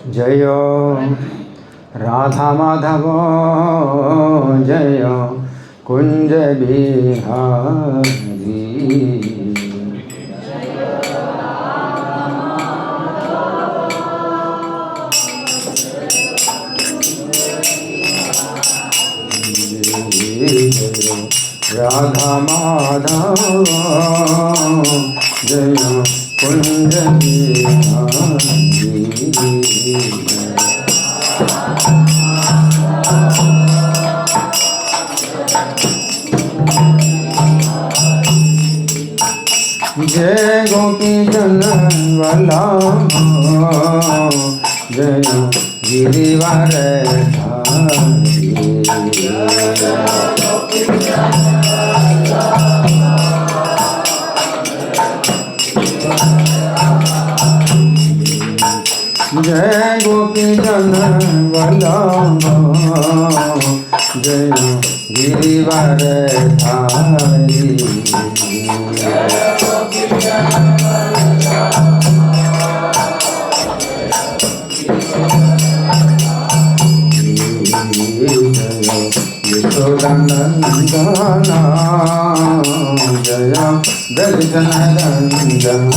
जय राधा माधव जय कुंज बिहारी। राधा माधव जय कुंज बिहारी। जय गोपी जन वल्लभ जय गिरिवर धारी। जय गोपी जन वल्लभ जय गिरिवर धारी। यशोदानंदना जय दर्शनंदना।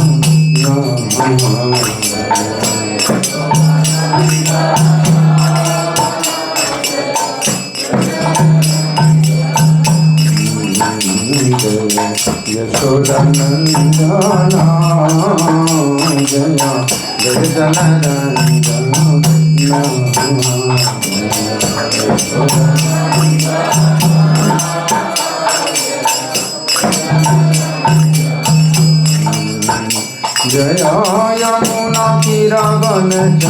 यशोदानंदना जय दर्शनंदना। जय यमुना तीरावनचारी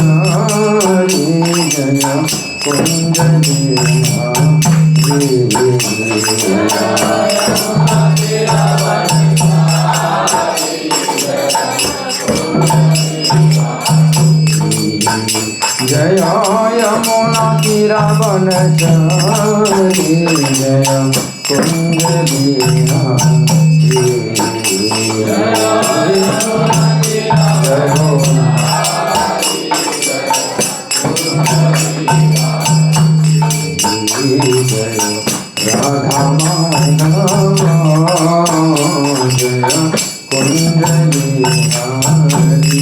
जय कुंज बिहारी। जय यमुना तीरावनचारी जय कुंज बिहारी। राधा माधव जय कुंज बिहारी।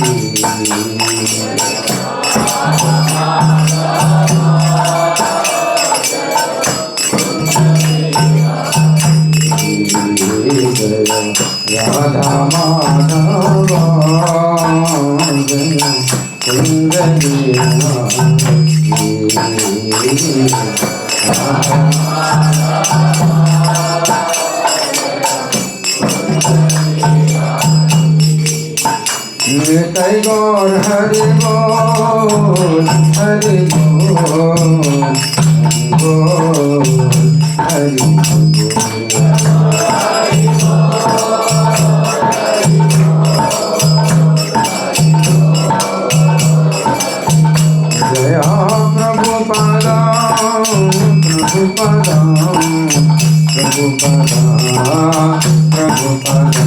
राधा माधव जय कुंज बिहारी। निताई गौर हरि बोल हरि बोल बोल हरि जय प्रभुपादा प्रभुपादा प्रभुपादा प्रभुपादा।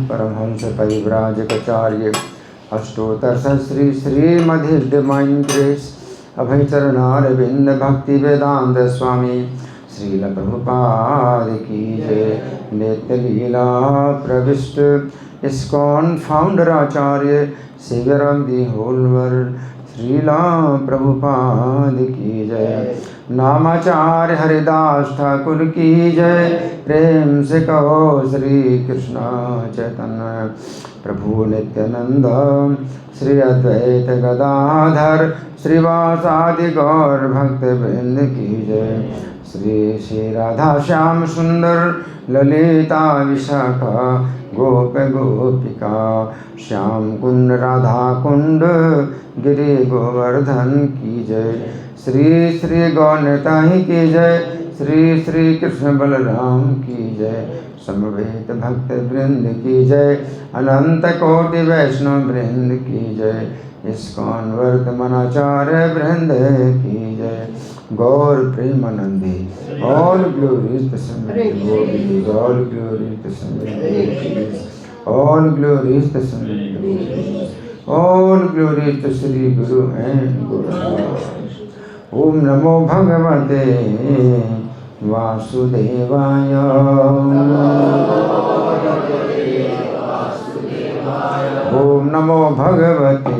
परमहंस परिव्राजकाचार्य अष्टोत्तर श्री श्रीमद्विद्यमंत्रेश अभय चरणारविंद भक्ति वेदांत स्वामी श्रील प्रभुपाद की जय। नित्य लीला प्रविष्ट ISKCON founder Acharya saviour of the whole world Srila Prabhupada की जय। नामाचार्य हरिदास ठाकुर की जय। प्रेम से कहो श्री कृष्ण चैतन्य प्रभु नित्यानंद श्री अद्वैत गदाधर श्रीवासादि गौर भक्त वृंद की जय। श्री श्री राधा श्याम सुंदर ललिता विशाखा गोप गोपिका श्याम कुंड राधा कुंड गिरि गोवर्धन की जय। श्री श्री गौरताही की जय। श्री श्री कृष्ण बलराम की जय। समवेत भक्त वृंद की जय। अनंत कोटि वैष्णव वृंद की जय। इस्कॉन वर्तमानाचार्य वृंद की जय। गौर प्रेमानंदे, all glories to Samvita Devotees, all glories to Samvita Devotees, all glories to Samvita Devotees, all glories to Sri Guru and Guru Maharaj. Om Namo Bhagavate Vasudevaya. Om Namo Bhagavate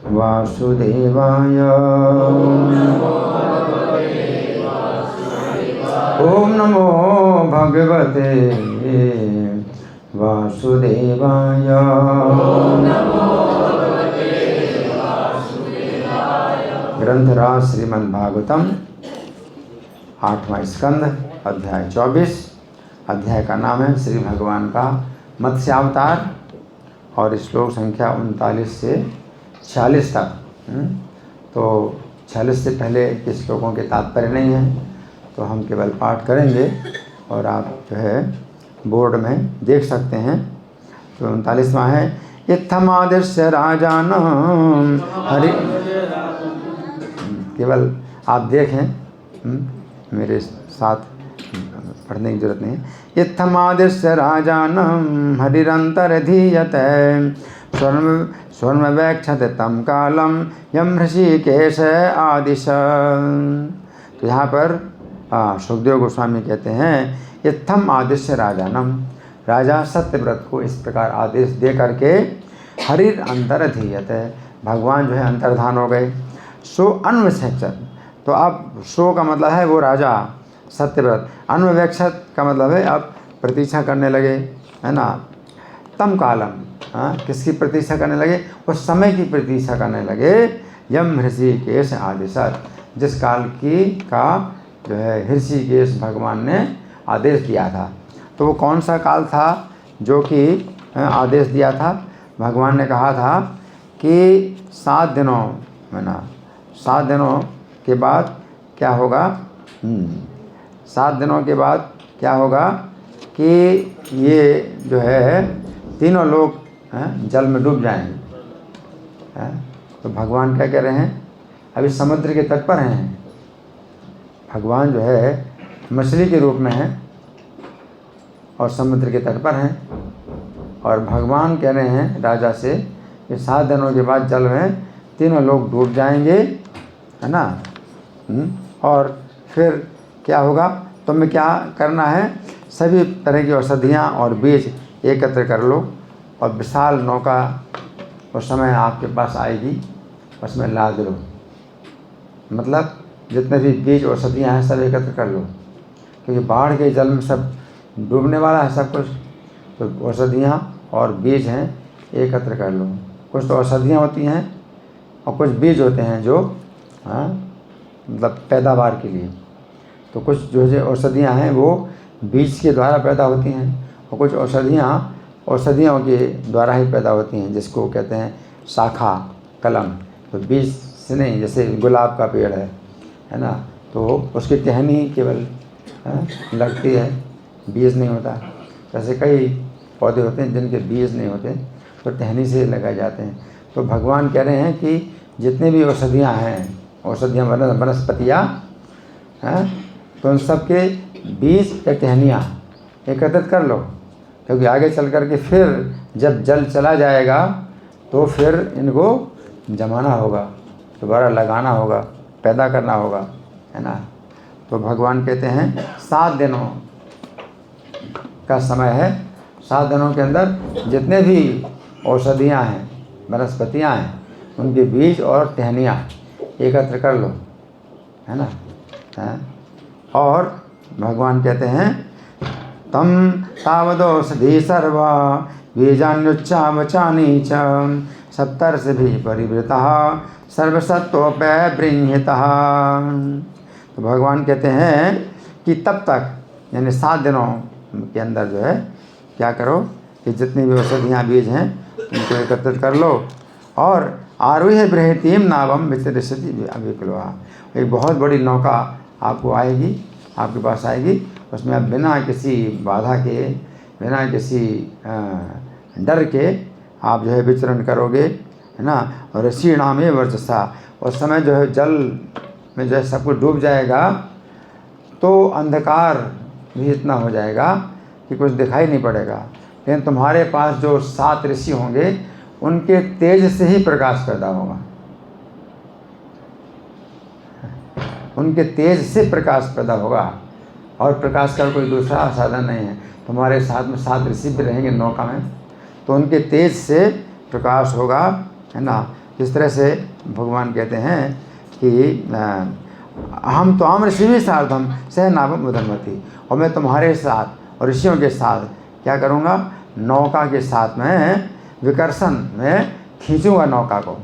Vasudevaya. Om Namo Bhagavate Vasudevaya. ग्रंथराज Shrimad Bhagavatam 8वां स्कंद अध्याय 24। अध्याय का नाम है श्री भगवान का मत्स्यावतार और श्लोक संख्या 39 से 46 तक। तो 46 से पहले के श्लोकों के तात्पर्य नहीं है, तो हम केवल पाठ करेंगे और आप जो है बोर्ड में देख सकते हैं। तो 39वां है, इत्थमादिश्य राजानम हरि। केवल आप देखें, मेरे साथ पढ़ने की जरूरत नहीं है। इत्थमादिश्य राजानम हरिरंतरधीयते स्वर्ण वैक्षत तम कालम यम ऋषिकेश आदिश। तो यहाँ पर सुखदेव गोस्वामी कहते हैं, इत्थम आदिश्य राजानम, राजा सत्यव्रत को इस प्रकार आदेश दे करके हरिर अंतरधीयते, भगवान जो है अंतर्धान हो गए। सो अन्वक्षत, तो अब सो का मतलब है वो राजा सत्यव्रत, अन्वक्षत का मतलब है अब प्रतीक्षा करने लगे, है ना। तम कालम, किसकी प्रतीक्षा करने लगे? उस समय की प्रतीक्षा करने लगे। यम ऋषिकेश आदेशत, जिस काल का जो है ऋषिकेश भगवान ने आदेश दिया था। तो वो कौन सा काल था जो कि आदेश दिया था? भगवान ने कहा था कि 7 दिनों, है ना, 7 दिनों के बाद क्या होगा? 7 दिनों के बाद क्या होगा कि ये जो है तीनों लोग जल में डूब जाएंगे। तो भगवान क्या कह रहे हैं? अभी समुद्र के तट पर हैं। भगवान जो है मछली के रूप में है और समुद्र के तट पर हैं, और भगवान कह रहे हैं राजा से कि 7 दिनों के बाद जल में तीनों लोग डूब जाएंगे, है ना। और फिर क्या होगा? तुम्हें क्या करना है? सभी तरह की औषधियाँ और बीज एकत्र कर लो और विशाल नौका उस समय आपके पास आएगी, उसमें लाद लो। मतलब जितने भी बीज औषधियाँ हैं सब एकत्र कर लो, क्योंकि बाढ़ के जल में सब डूबने वाला है सब कुछ। तो औषधियाँ और बीज हैं, एकत्र कर लो। कुछ तो औषधियाँ होती हैं और कुछ बीज होते हैं जो मतलब पैदावार के लिए। तो कुछ जो औषधियाँ हैं वो बीज के द्वारा पैदा होती हैं, और कुछ औषधियों के द्वारा ही पैदा होती हैं, जिसको कहते हैं शाखा कलम। तो बीज से नहीं, जैसे गुलाब का पेड़ है ना, तो उसकी टहनी केवल लगती है, बीज नहीं होता। ऐसे कई पौधे होते हैं जिनके बीज नहीं होते, तो टहनी से लगाए जाते हैं। तो भगवान कह रहे हैं कि जितने भी औषधियाँ हैं, औषधियाँ वनस्पतियाँ हैं, तो उन सब के बीज या टहनियाँ एकत्रित कर लो, क्योंकि आगे चल कर के फिर जब जल चला जाएगा तो फिर इनको जमाना होगा, दोबारा लगाना होगा, पैदा करना होगा, है ना। तो भगवान कहते हैं 7 दिनों का समय है। 7 दिनों के अंदर जितने भी औषधियाँ हैं, वनस्पतियाँ हैं, उनके बीज और टहनियाँ एकत्र कर लो, है ना। और भगवान कहते हैं, तम तावदौषधि सर्वा बीजान्युच्चावचानी च सप्तर्षि भी परिवृता सर्वसत्वोपबृंहितः। तो भगवान कहते हैं कि तब तक, यानी 7 दिनों के अंदर जो है क्या करो कि जितनी भी औषधियाँ बीज हैं उनको एकत्रित कर लो, और आरूह्य बृहतीम नावम विचरिष्यति अविकलवा, एक बहुत बड़ी नौका आपको आएगी, आपके पास आएगी। उसमें आप बिना किसी बाधा के, बिना किसी डर के आप जो है विचरण करोगे, है ना। और ऋषि नामे वर्चसा, उस समय जो है जल में जो है सब कुछ डूब जाएगा तो अंधकार भी इतना हो जाएगा कि कुछ दिखाई नहीं पड़ेगा। लेकिन तुम्हारे पास जो 7 ऋषि होंगे उनके तेज से ही प्रकाश पैदा होगा, उनके तेज से प्रकाश पैदा होगा और प्रकाश का कोई दूसरा साधन नहीं है। तुम्हारे साथ में 7 ऋषि भी रहेंगे नौका में, तो उनके तेज से प्रकाश होगा, है ना। इस तरह से भगवान कहते हैं कि हम तो आम ऋषि भी सार्धम सह नाभम उदन्वती, और मैं तुम्हारे साथ और ऋषियों के साथ क्या करूँगा, नौका के साथ में विकर्षण में खींचूँगा नौका को,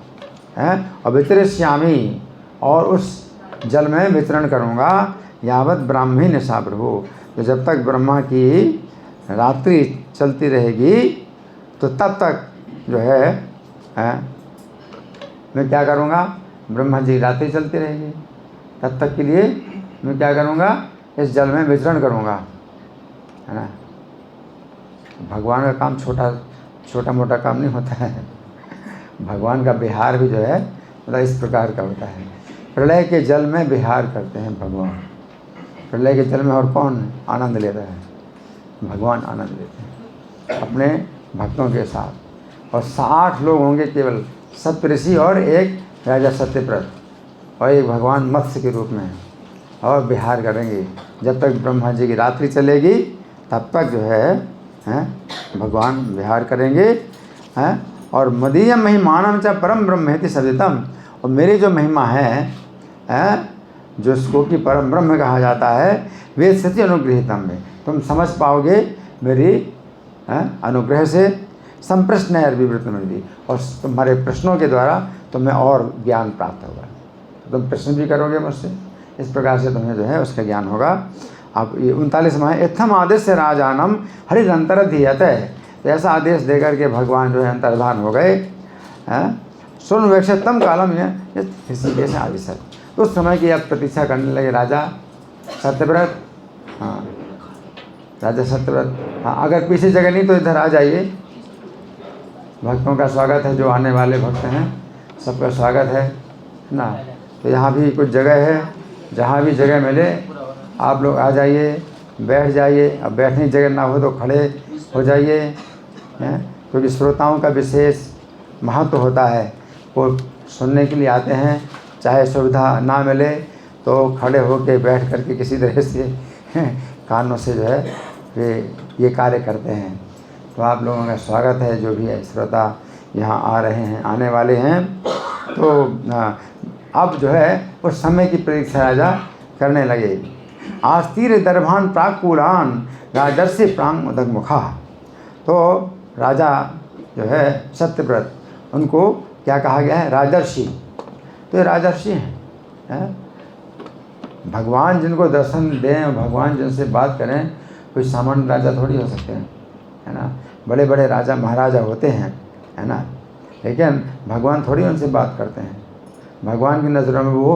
है, और वितरिष्यामि, और उस जल में वितरण करूँगा, यावत ब्राह्मी निशा प्रभु, तो जब तक ब्रह्मा की रात्रि चलती रहेगी तो तब तक जो है मैं क्या करूँगा, ब्रह्मा जी रात्रि चलती रहेगी, तब तक के लिए मैं क्या करूँगा, इस जल में विचरण करूँगा, है ना। भगवान का काम छोटा मोटा काम नहीं होता है। भगवान का विहार भी जो है मतलब इस प्रकार का होता है। प्रलय के जल में विहार करते हैं भगवान। प्रलय के जल में और कौन आनंद लेता है, भगवान आनंद लेते हैं अपने भक्तों के साथ। और 60 लोग होंगे केवल, सप्तऋषि और एक राजा सत्यव्रत और एक भगवान मत्स्य के रूप में, और विहार करेंगे जब तक ब्रह्मा जी की रात्रि चलेगी, तब तक जो है भगवान विहार करेंगे, हैं। और मदीयम महिमानम च परम ब्रह्मेति सवितम, और मेरी जो महिमा है जो इसको कि परम ब्रह्म कहा जाता है, वे सत्य अनुग्रहितम में तुम समझ पाओगे मेरी अनुग्रह से। संप्रश्न है विवृत मिली, और तुम्हारे प्रश्नों के द्वारा तुम्हें और ज्ञान प्राप्त होगा। तुम प्रश्न भी करोगे मुझसे, इस प्रकार से तुम्हें जो है उसका ज्ञान होगा। अब ये 39वां है, इत्थम आदेश से राजानम हरिरंतर धीयत है, तो ऐसा आदेश देकर के भगवान जो है अंतर्धान हो गए। सुन वेक्षतम कालम ऋषिकेश आदि सर, तो उस समय की अब प्रतीक्षा करने लगे राजा सत्यव्रत। हाँ, राजा सत्यव्रत, हाँ, अगर पीछे जगह नहीं तो इधर आ जाइए, भक्तों का स्वागत है, जो आने वाले भक्त हैं सबका स्वागत है ना। तो यहाँ भी कुछ जगह है, जहाँ भी जगह मिले आप लोग आ जाइए, बैठ जाइए। अब बैठने की जगह ना हो तो खड़े हो जाइए, क्योंकि श्रोताओं का विशेष महत्व होता है, वो सुनने के लिए आते हैं, चाहे सुविधा ना मिले तो खड़े होकर बैठ करके किसी तरह से कानों से जो है वे ये कार्य करते हैं। तो आप लोगों का स्वागत है, जो भी है श्रोता यहाँ आ रहे हैं, आने वाले हैं। तो अब जो है उस समय की प्रतीक्षा राजा करने लगे। आस्तीर दर्भान प्राकुलान राजर्षि प्रांग उदक मुखा, तो राजा जो है सत्यव्रत, उनको क्या कहा गया है, राजर्षि। तो ये राजर्षि हैं, भगवान जिनको दर्शन दें, भगवान जिनसे बात करें, कोई सामान्य राजा थोड़ी हो सकते हैं, है ना। बड़े बड़े राजा महाराजा होते हैं, है ना, लेकिन भगवान थोड़ी उनसे बात करते हैं। भगवान की नज़रों में वो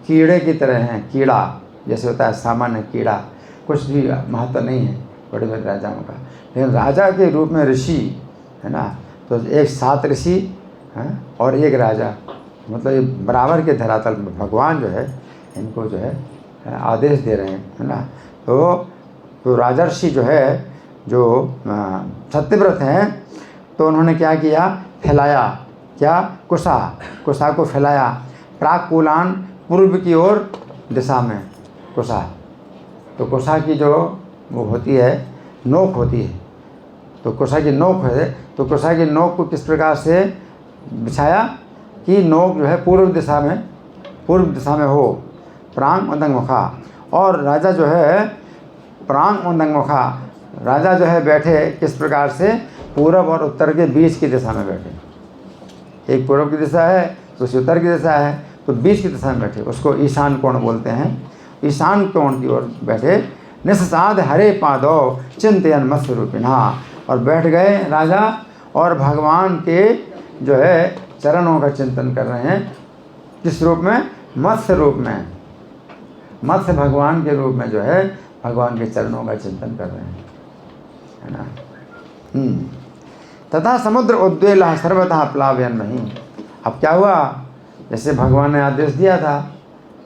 कीड़े की तरह हैं, कीड़ा जैसे होता है सामान्य कीड़ा, कुछ भी महत्व नहीं है बड़े बड़े राजाओं का। लेकिन राजा के रूप में ऋषि, है ना, तो एक 7 ऋषि हैं और एक राजा, मतलब ये बराबर के धरातल में भगवान जो है इनको जो है आदेश दे रहे हैं, है ना। तो राजर्षि जो है, जो सत्यव्रत हैं, तो उन्होंने क्या किया, फैलाया, क्या, कुशा को फैलाया, प्राकुलान पूर्व की ओर दिशा में कुशा। तो कुशा की जो वो होती है, नोक होती है, तो कुशा की नोक है, तो कुशा की नोक को किस प्रकार से बिछाया कि नोक जो है पूर्व दिशा में हो, प्रांग उदंग मुखा। और राजा जो है प्रांग उदंग मुखा, राजा जो है बैठे किस प्रकार से, पूर्व और उत्तर के बीच की दिशा में बैठे। एक पूर्व की दिशा है, दूसरी उत्तर की दिशा है, तो बीच की दिशा में बैठे, उसको ईशान कोण बोलते हैं। ईशान कोण की ओर बैठे। निस्साद हरे पादो चिंतन मत्स्य रूपिणा, और बैठ गए राजा और भगवान के जो है चरणों का चिंतन कर रहे हैं। किस रूप में, मत्स्य रूप में, मत्स्य भगवान के रूप में जो है भगवान के चरणों का चिंतन कर रहे हैं, है ना। तथा समुद्र उद्वेला सर्वथा प्लावयन नहीं। अब क्या हुआ, जैसे भगवान ने आदेश दिया था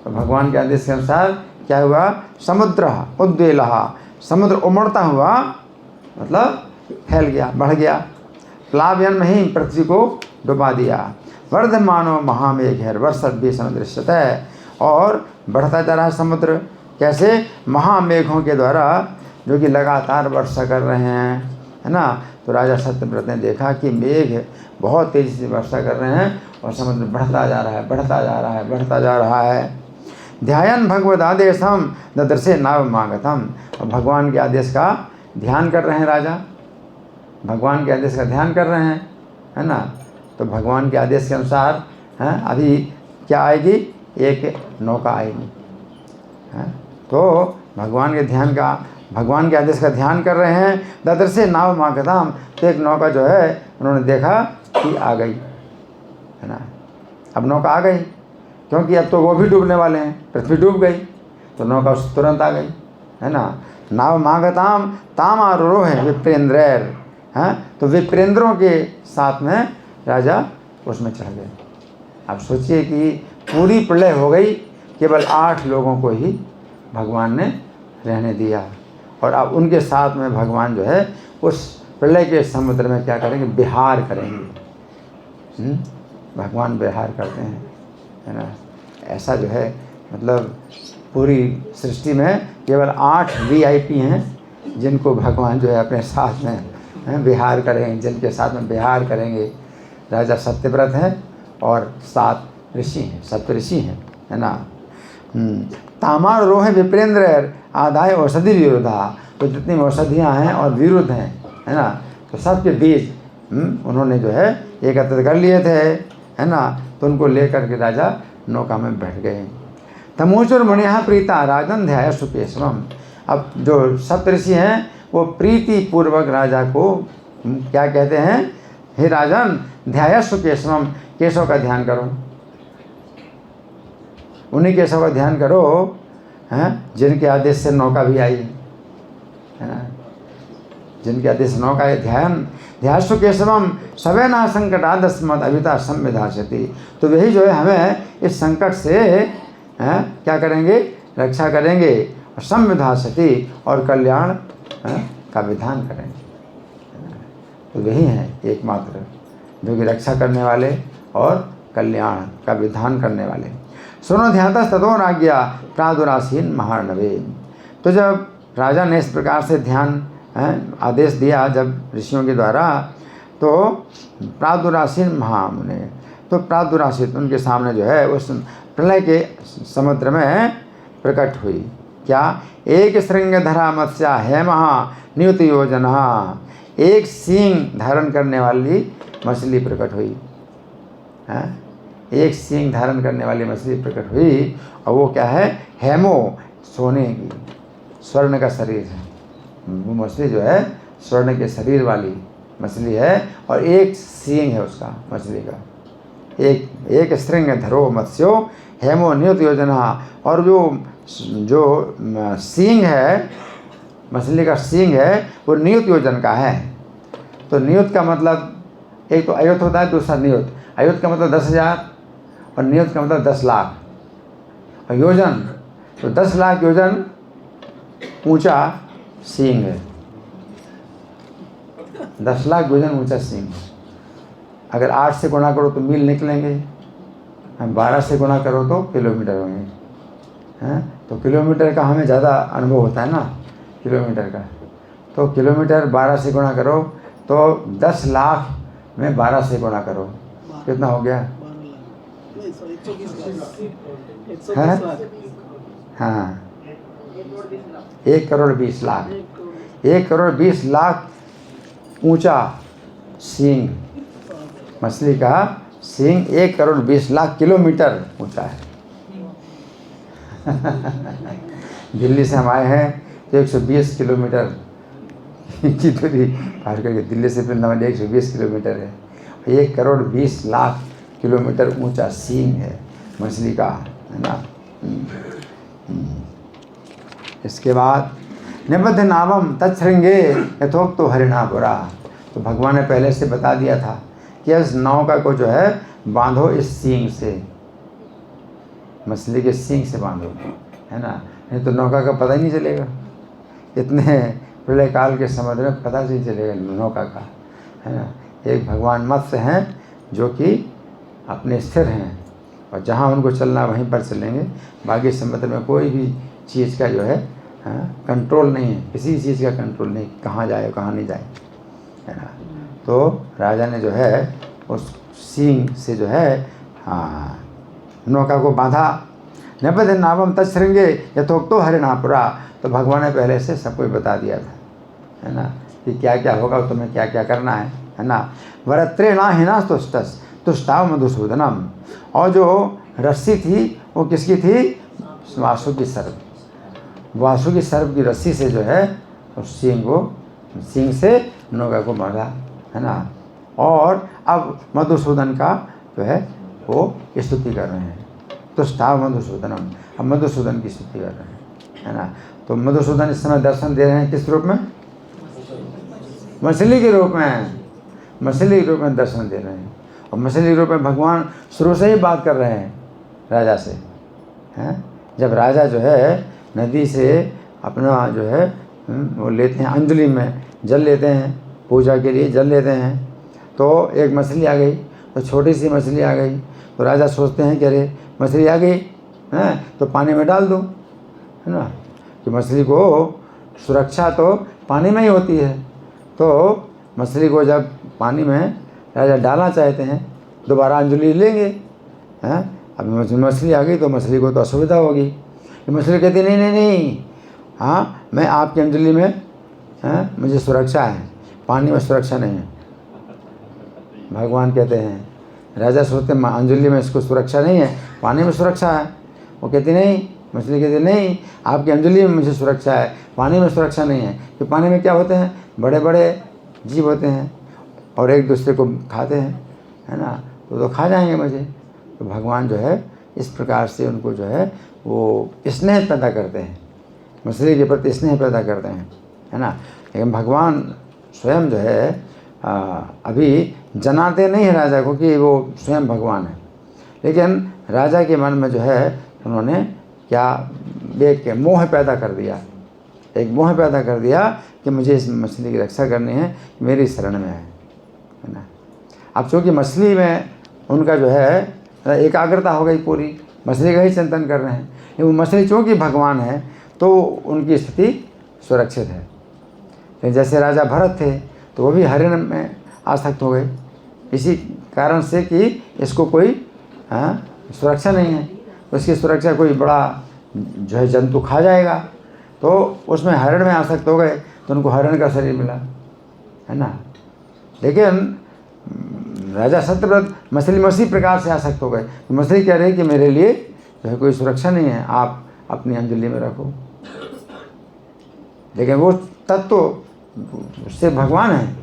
तो भगवान के आदेश के अनुसार क्या हुआ, समुद्र उद्वेलः, समुद्र उमड़ता हुआ मतलब फैल गया, बढ़ गया। प्लावयन में ही पृथ्वी को डुबा दिया। वर्धमानो महामेघैर वर्षद्भिः समुद्रस्यते, और बढ़ता जा रहा है समुद्र। कैसे, महामेघों के द्वारा, जो कि लगातार वर्षा कर रहे हैं, है ना। तो राजा सत्यव्रत ने देखा कि मेघ बहुत तेज़ी से वर्षा कर रहे हैं और समुद्र बढ़ता जा रहा है, बढ़ता जा रहा है, बढ़ता जा रहा है। ध्यान भगवदादेशम ददृशे नावमागतम, और भगवान के आदेश का ध्यान कर रहे हैं राजा, भगवान के आदेश का ध्यान कर रहे हैं, है ना। तो भगवान के आदेश के अनुसार हैं, अभी क्या आएगी, एक नौका आएगी, हैं। तो भगवान के आदेश का ध्यान कर रहे हैं। ददृशे नावमागतम, तो एक नौका जो है उन्होंने देखा कि आ गई, है ना। अब नौका आ गई, क्योंकि अब तो वो भी डूबने वाले हैं, पृथ्वी डूब गई, तो नौका तुरंत आ गई, है ना। नावमागताम ताम आरोह है विप्रेंद्रैर, हैं। तो विप्रेंद्रों के साथ में राजा उसमें चढ़ गए। अब सोचिए कि पूरी प्रलय हो गई, केवल 8 लोगों को ही भगवान ने रहने दिया, और अब उनके साथ में भगवान जो है उस प्रलय के समुद्र में क्या करेंगे, विहार करेंगे। भगवान विहार करते हैं, है ना। ऐसा जो है मतलब पूरी सृष्टि में केवल 8 VIP हैं जिनको भगवान जो है अपने साथ में विहार करेंगे, जिनके साथ में विहार करेंगे। राजा सत्यव्रत हैं और 7 ऋषि हैं, सप्तऋषि हैं, है ना। तामार रोह विप्रेंद्र आदाय औषधि विरुद्धा, तो जितनी औषधियाँ हैं और विरुद्ध हैं, है ना, तो सबके बीज उन्होंने जो है एकत्रित कर लिए थे, है ना। तो उनको लेकर के राजा नौका में बैठ गए। तमोचर मुनिया प्रीता राजन ध्याय सुकेशवम, अब जो सप्तऋषि हैं वो प्रीति पूर्वक राजा को क्या कहते हैं, हे राजन ध्याय सुकेशवम, केशव का ध्यान करो, उन्हीं केशव का ध्यान करो, हैं, जिनके आदेश से नौका भी आई, है ना, जिनके आदेश नौका है। ध्यासु केशवम सवे ना संकटादस्मत् अभिता संविधास्यति, तो वही जो है हमें इस संकट से क्या करेंगे, रक्षा करेंगे, और संविधास्यति, और कल्याण का विधान करेंगे। तो वही हैं एकमात्र जो कि रक्षा करने वाले और कल्याण का विधान करने वाले। सुनो ध्याता ततो राज्ञा प्रादुरासीन महार्णवे, तो जब राजा ने इस प्रकार से ध्यान आदेश दिया जब ऋषियों के द्वारा, तो प्रादुरासीन महामुने, तो प्रादुरासित उनके सामने जो है उस प्रलय के समुद्र में प्रकट हुई। क्या, एक श्रृंगधरा मत्स्या है महा नियुत योजना, एक सींग धारण करने वाली मछली प्रकट हुई, है, एक सींग धारण करने वाली मछली प्रकट हुई। और वो क्या है, हेमो, सोने की, स्वर्ण का शरीर है, वो मछली जो है स्वर्ण के शरीर वाली मछली है, और एक सींग है उसका, मछली का एक श्रृंग धरो मत्स्यो हेमो नियुत योजना, और जो सींग है, मछली का सींग है, वो नियुत योजन का है। तो नियुत का मतलब, एक तो अयुत होता है, दूसरा नियुत। अयुत का मतलब 10,000 और नियुत का मतलब 10 लाख, और योजन तो 10 लाख योजन ऊंचा सींग है, 10 लाख योजन ऊंचा सींग। अगर 8 से गुणा करो तो मील निकलेंगे, 12 से गुणा करो तो किलोमीटर होंगे, हैं। तो किलोमीटर का हमें ज़्यादा अनुभव होता है ना, किलोमीटर का। तो किलोमीटर 12 से गुणा करो तो 10 लाख में 12 से गुणा करो, कितना हो गया, है, हाँ, 1 करोड़ 20 लाख, 1 करोड़ 20 लाख ऊंचा सींग, मछली का सींग 1 करोड़ 20 लाख किलोमीटर ऊंचा है। दिल्ली से हम आए हैं तो 120 किलोमीटर की दूरी पार करके, दिल्ली से वृंदावन 120 किलोमीटर है, 1 करोड़ 20 लाख किलोमीटर ऊंचा सींग है मछली का, है ना। इसके बाद निबद्ध नावम तत्श्रृंगे यथोक्त तो हरिणा बुरा, तो भगवान ने पहले से बता दिया था कि इस नौका को जो है बांधो इस सींग से, मछली के सींग से बांधो, है ना, नहीं तो नौका का पता ही नहीं चलेगा। इतने प्रलय काल के समुद्र में पता नहीं चलेगा नौका का, है ना। एक भगवान मत्स्य हैं जो कि अपने स्थिर हैं और जहाँ उनको चलना वहीं पर चलेंगे। बाकी समुद्र में कोई भी चीज़ का जो है कंट्रोल नहीं है, किसी चीज़ का कंट्रोल नहीं, कहाँ जाए कहाँ नहीं जाए, है ना। तो राजा ने जो है उस सींग से जो है नौका को बांधा। नपद नावम तत्सृंगे यथोक्तो हरिणापुरा। तो भगवान ने पहले से सब कुछ बता दिया था, है ना, कि क्या क्या होगा, तुम्हें क्या क्या करना है ना। वरत्रे ना हिना तुष्टस तुष्टाव मधुसूदनम। और जो रस्सी थी वो किसकी थी? वासुकी सर्प। वासुकी सर्प की रस्सी से जो है उस सींग से नौका को बांधा, है ना। और अब मधुसूदन का जो है वो स्तुति कर रहे हैं, तुष्टाव मधुसूदनम। अब मधुसूदन की स्तुति कर रहे हैं, है ना। तो मधुसूदन इस समय दर्शन दे रहे हैं किस रूप में? मछली के रूप में, मछली के रूप में दर्शन दे रहे हैं। और मछली के रूप में भगवान शुरू से ही बात कर रहे हैं राजा से, हैं। जब राजा जो है नदी से अपना जो है वो लेते हैं, अंजलि में जल लेते हैं, पूजा के लिए जल लेते हैं, तो एक मछली आ गई, तो छोटी सी मछली आ गई। तो राजा सोचते हैं कि अरे मछली आ गई है तो पानी में डाल दो, है ना, कि मछली को सुरक्षा तो पानी में ही होती है। तो मछली को जब पानी में राजा डालना चाहते हैं, दोबारा अंजलि लेंगे, हैं। अब मछली आ गई तो मछली को तो असुविधा होगी। तो मछली कहती नहीं नहीं नहीं, हाँ मैं आपकी अंजलि में, हैं, मुझे सुरक्षा है, पानी में सुरक्षा नहीं है। भगवान कहते हैं, राजा सोचते हैं अंजलि में इसको सुरक्षा नहीं है, पानी में सुरक्षा है। वो कहती नहीं, मछली कहती नहीं, आपकी अंजलि में मुझे सुरक्षा है, पानी में सुरक्षा नहीं है। कि पानी में क्या होते हैं? बड़े बड़े जीव होते हैं और एक दूसरे को खाते हैं, है ना, तो खा जाएंगे मुझे। तो भगवान जो है इस प्रकार से उनको जो है वो स्नेह पैदा करते हैं, मछली के प्रति स्नेह पैदा करते हैं, है ना। लेकिन भगवान स्वयं जो है अभी जनाते नहीं है राजा को कि वो स्वयं भगवान है। लेकिन राजा के मन में जो है उन्होंने क्या देख के मोह पैदा कर दिया, एक मोह पैदा कर दिया कि मुझे इस मछली की रक्षा करनी है, मेरी शरण में है ना। अब चूँकि मछली में उनका जो है एकाग्रता हो गई पूरी, मछली का ही चिंतन कर रहे हैं। वो मछली चूँकि भगवान है तो उनकी स्थिति सुरक्षित है। लेकिन जैसे राजा भरत थे तो वो भी हरिण में आसक्त हो गए, इसी कारण से कि इसको कोई सुरक्षा नहीं है, उसकी सुरक्षा कोई बड़ा जो है जंतु खा जाएगा, तो उसमें हरिण में आसक्त हो गए, तो उनको हरिण का शरीर मिला, है ना। लेकिन राजा सत्यव्रत मछली उसी प्रकार से आसक्त हो गए। तो मछली कह रही कि मेरे लिए जो है कोई सुरक्षा नहीं है, आप अपनी अंजलि में रखो। लेकिन वो तत्व से भगवान है,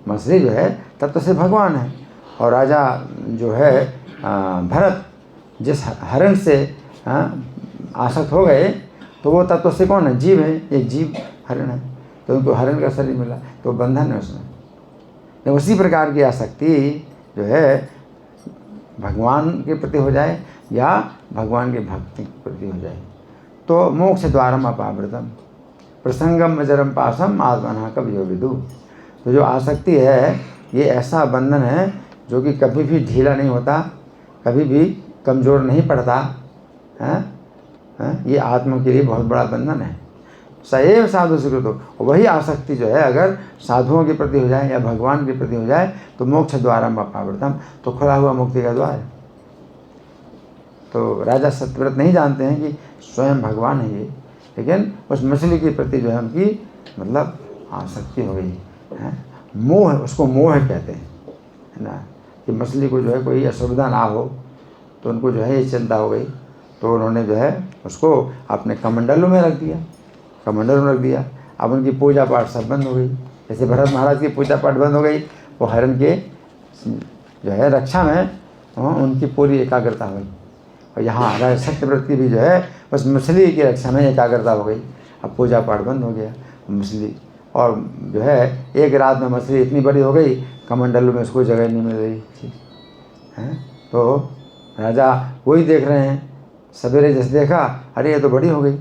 मछली जो है तत्व से भगवान है। और राजा जो है भरत जिस हरिण से आसक्त हो गए, तो वो तत्व से कौन है? जीव है, एक जीव हरिण है, तो उनको हरिण का शरीर मिला, तो बंधन है उसमें। तो उसी प्रकार की आसक्ति जो है भगवान के प्रति हो जाए या भगवान के भक्ति के प्रति हो जाए, तो मोक्ष द्वारम अपावृतम प्रसंगम अजरम पासम आत्मना कवियो विदु। तो जो आसक्ति है ये ऐसा बंधन है जो कि कभी भी ढीला नहीं होता, कभी भी कमज़ोर नहीं पड़ता, ये आत्मा के लिए बहुत बड़ा बंधन है। सएव साधु सुकृतो, वही आसक्ति जो है अगर साधुओं के प्रति हो जाए या भगवान के प्रति हो जाए तो मोक्ष द्वारम अपावृतम, तो खुला हुआ मुक्ति का द्वार है। तो राजा सत्यव्रत नहीं जानते हैं कि स्वयं भगवान है ये, लेकिन उस मछली के प्रति जो है उनकी मतलब आसक्ति हो गई है, मोह, उसको मोह कहते हैं, है ना, कि मछली को जो है कोई असुविधा ना हो, तो उनको जो है ये चिंता हो गई। तो उन्होंने जो है उसको अपने कमंडलों में रख दिया, कमंडलों में रख दिया। अब उनकी पूजा पाठ सब बंद हो गई, जैसे भरत महाराज की पूजा पाठ बंद हो गई, वो हरण के जो है रक्षा में उनकी पूरी एकाग्रता हो गई। और यहाँ राजा सत्यव्रत की भी जो है बस मछली की रक्षा में एकाग्रता हो गई। अब पूजा पाठ बंद हो गया, मछली और जो है एक रात में मछली इतनी बड़ी हो गई, कमंडलों में उसको जगह नहीं मिल रही थी, हैं। तो राजा वही देख रहे हैं सवेरे जैसे देखा, अरे ये तो बड़ी हो गई।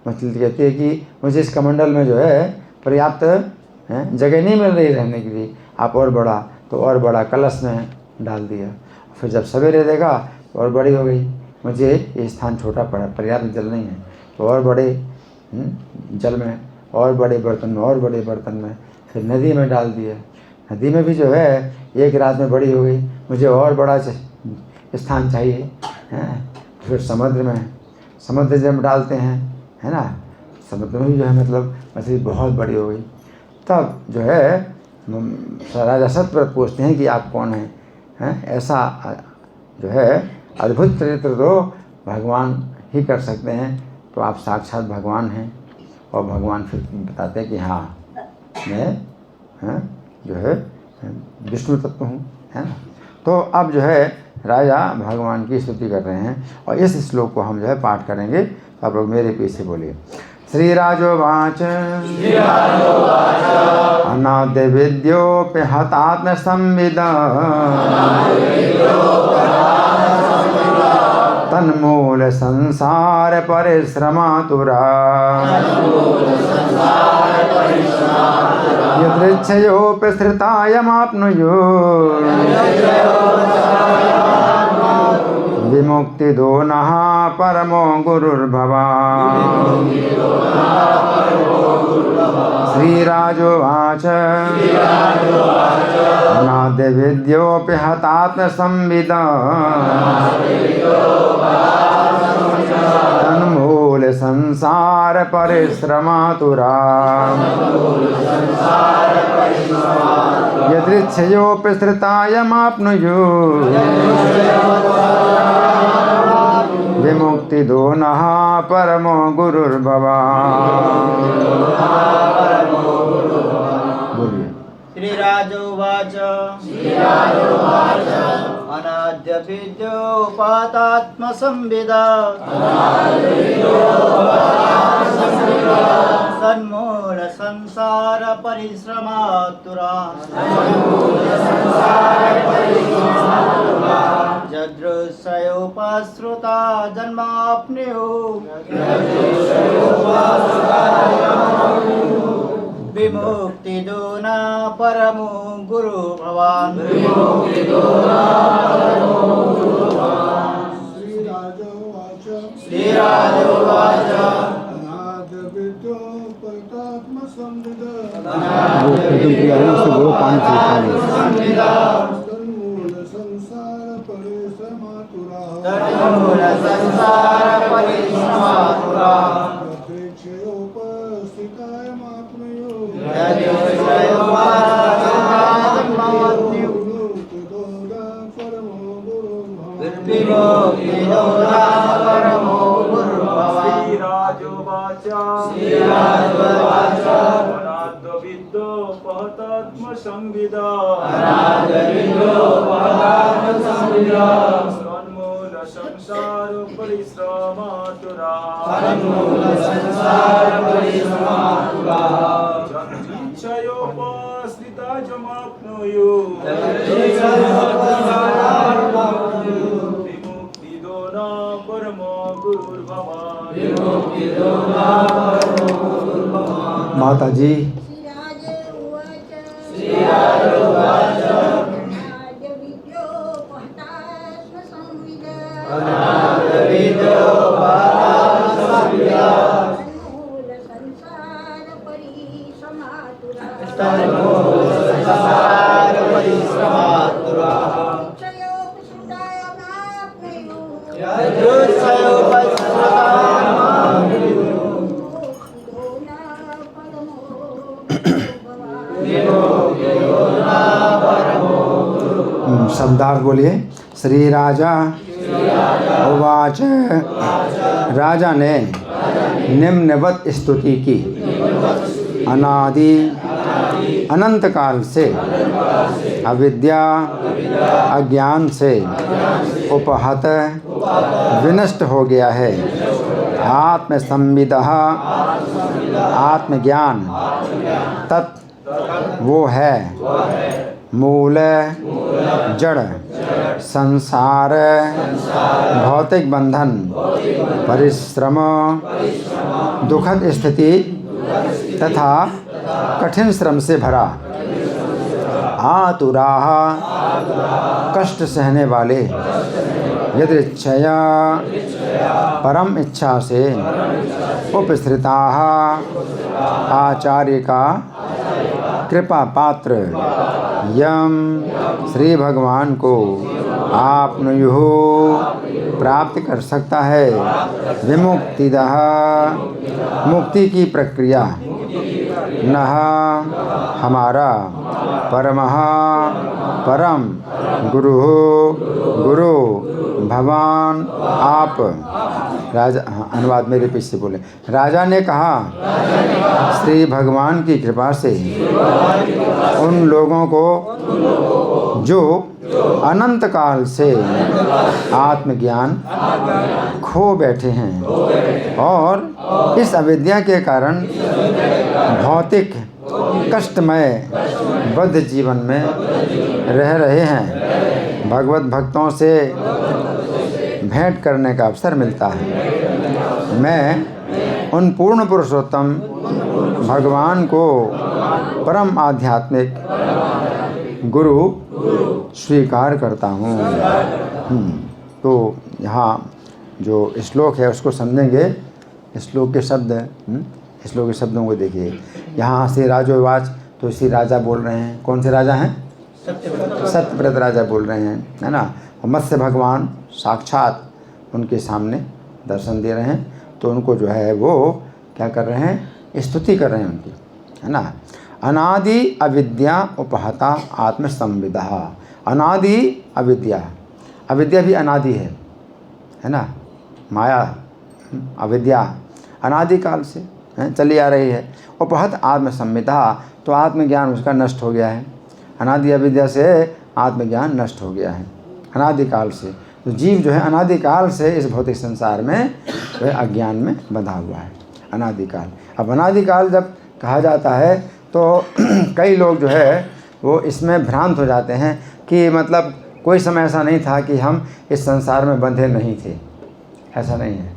मछली कहती है कि मुझे इस कमंडल में जो है पर्याप्त जगह नहीं मिल रही रहने के लिए, आप और बड़ा, तो और बड़ा कलश में डाल दिया। फिर जब सवेरे देखा तो और बड़ी हो गई, मुझे ये स्थान छोटा पड़ा, पर्याप्त जल नहीं है, तो और बड़े जल में, और बड़े बर्तन में, और बड़े बर्तन में, फिर नदी में डाल दिया। नदी में भी जो है एक रात में बड़ी हो गई, मुझे और बड़ा स्थान चाहिए, फिर समुद्र में, समुद्र जब डालते हैं, है ना, समुद्र में भी जो है मतलब मछली बहुत बड़ी हो गई। तब जो है राजा सतव्रत पूछते हैं कि आप कौन हैं? ऐसा जो है अद्भुत चरित्र तो भगवान ही कर सकते हैं, तो आप साक्षात भगवान हैं। और भगवान फिर बताते हैं कि हाँ, मैं जो है विष्णु तत्व हूँ, है ना। तो अब जो है राजा भगवान की स्तुति कर रहे हैं, और इस श्लोक को हम जो है पाठ करेंगे। तो आप लोग मेरे पीछे बोलिए। श्रीराजोवाच अनाद्य विद्योऽपि हतात्म संविदा तन्मूल संसार परिश्रमातुरा यदृच्छयोऽपि श्रितायमाप्नुयुः विमुक्तिदो नः परमो गुरुर्भवान्। श्रीराजोवाच अनाद्य विद्योऽपि हतात्म संविदा तन्मूल संसार परिश्रमातुरा यदृच्छयोऽपि श्रितायमाप्नुयुः विमुक्तिदो नः परमो गुरुर्भवान्। श्रीराजोवाच अनाद्य विद्योपातात्मसंविदा तन्मूल संसार परिश्रमातुरा यदृच्छयोपश्रुता जन्माप्नुयुः विमुक्तिदो न परमो गुरु भवान्। श्रीराजोवाच अनाद्य विद्योपातात्मसंविदा तन्मूल संसार परिश्रमातुरा संविदा तन्मूल संसार परिश्रमातुरा यदृच्छयोपश्रिता जन्माप्नुयुः विमुक्तिदो न परमो गुरुर्भवान्। माता जी शब्दार्थ बोलिए। श्री राजा उवाच, राजा ने निम्नवत स्तुति की। अनादि अनंत काल से अविद्या अज्ञान से उपहत विनष्ट हो गया है। आत्म संविदा आत्मज्ञान तत् वो है। मूल जड़ संसार भौतिक बंधन परिश्रम दुखद स्थिति तथा कठिन श्रम से भरा आतुराः कष्ट सहने वाले यदृच्छया परम इच्छा से उपस्थिताः आचार्य का कृपा पात्र यम श्री भगवान को आपनुयुः प्राप्त कर सकता है विमुक्तिदः मुक्ति की प्रक्रिया नः हमारा परमः परम गुरु गुरु भगवान आप राजा। अनुवाद मेरे पीछे बोले। राजा ने कहा श्री भगवान की कृपा से उन लोगों को जो अनंत काल से आत्मज्ञान खो बैठे हैं और इस अविद्या के कारण भौतिक कष्टमय बद्ध जीवन में रह रहे हैं, भगवत भक्तों से भेंट करने का अवसर मिलता है। मैं उन पूर्ण पुरुषोत्तम भगवान को परम आध्यात्मिक गुरु स्वीकार करता हूँ। तो यहाँ जो श्लोक है उसको समझेंगे। श्लोक के शब्द श्लोक के शब्दों को देखिए। यहाँ श्री राजोवाच, तो श्री राजा बोल रहे हैं। कौन से राजा हैं? सत्यव्रत राजा बोल रहे हैं, है ना। और मत्स्य भगवान साक्षात उनके सामने दर्शन दे रहे हैं, तो उनको जो है वो क्या कर रहे हैं? स्तुति कर रहे हैं उनकी, है ना। अनादि अविद्या उपहता आत्मसंविदा। अनादि अविद्या, अविद्या भी अनादि है ना। माया अविद्या अनादिकाल से चली आ रही है। उपहत आत्मसंविदा, तो आत्मज्ञान उसका नष्ट हो गया है। अनादि अविद्या से आत्मज्ञान नष्ट हो गया है अनादिकाल से। तो जीव जो है अनादिकाल से इस भौतिक संसार में वह अज्ञान में बंधा हुआ है, अनादिकाल। अब अनादिकाल जब कहा जाता है तो कई लोग जो है वो इसमें भ्रांत हो जाते हैं कि मतलब कोई समय ऐसा नहीं था कि हम इस संसार में बंधे नहीं थे। ऐसा नहीं है।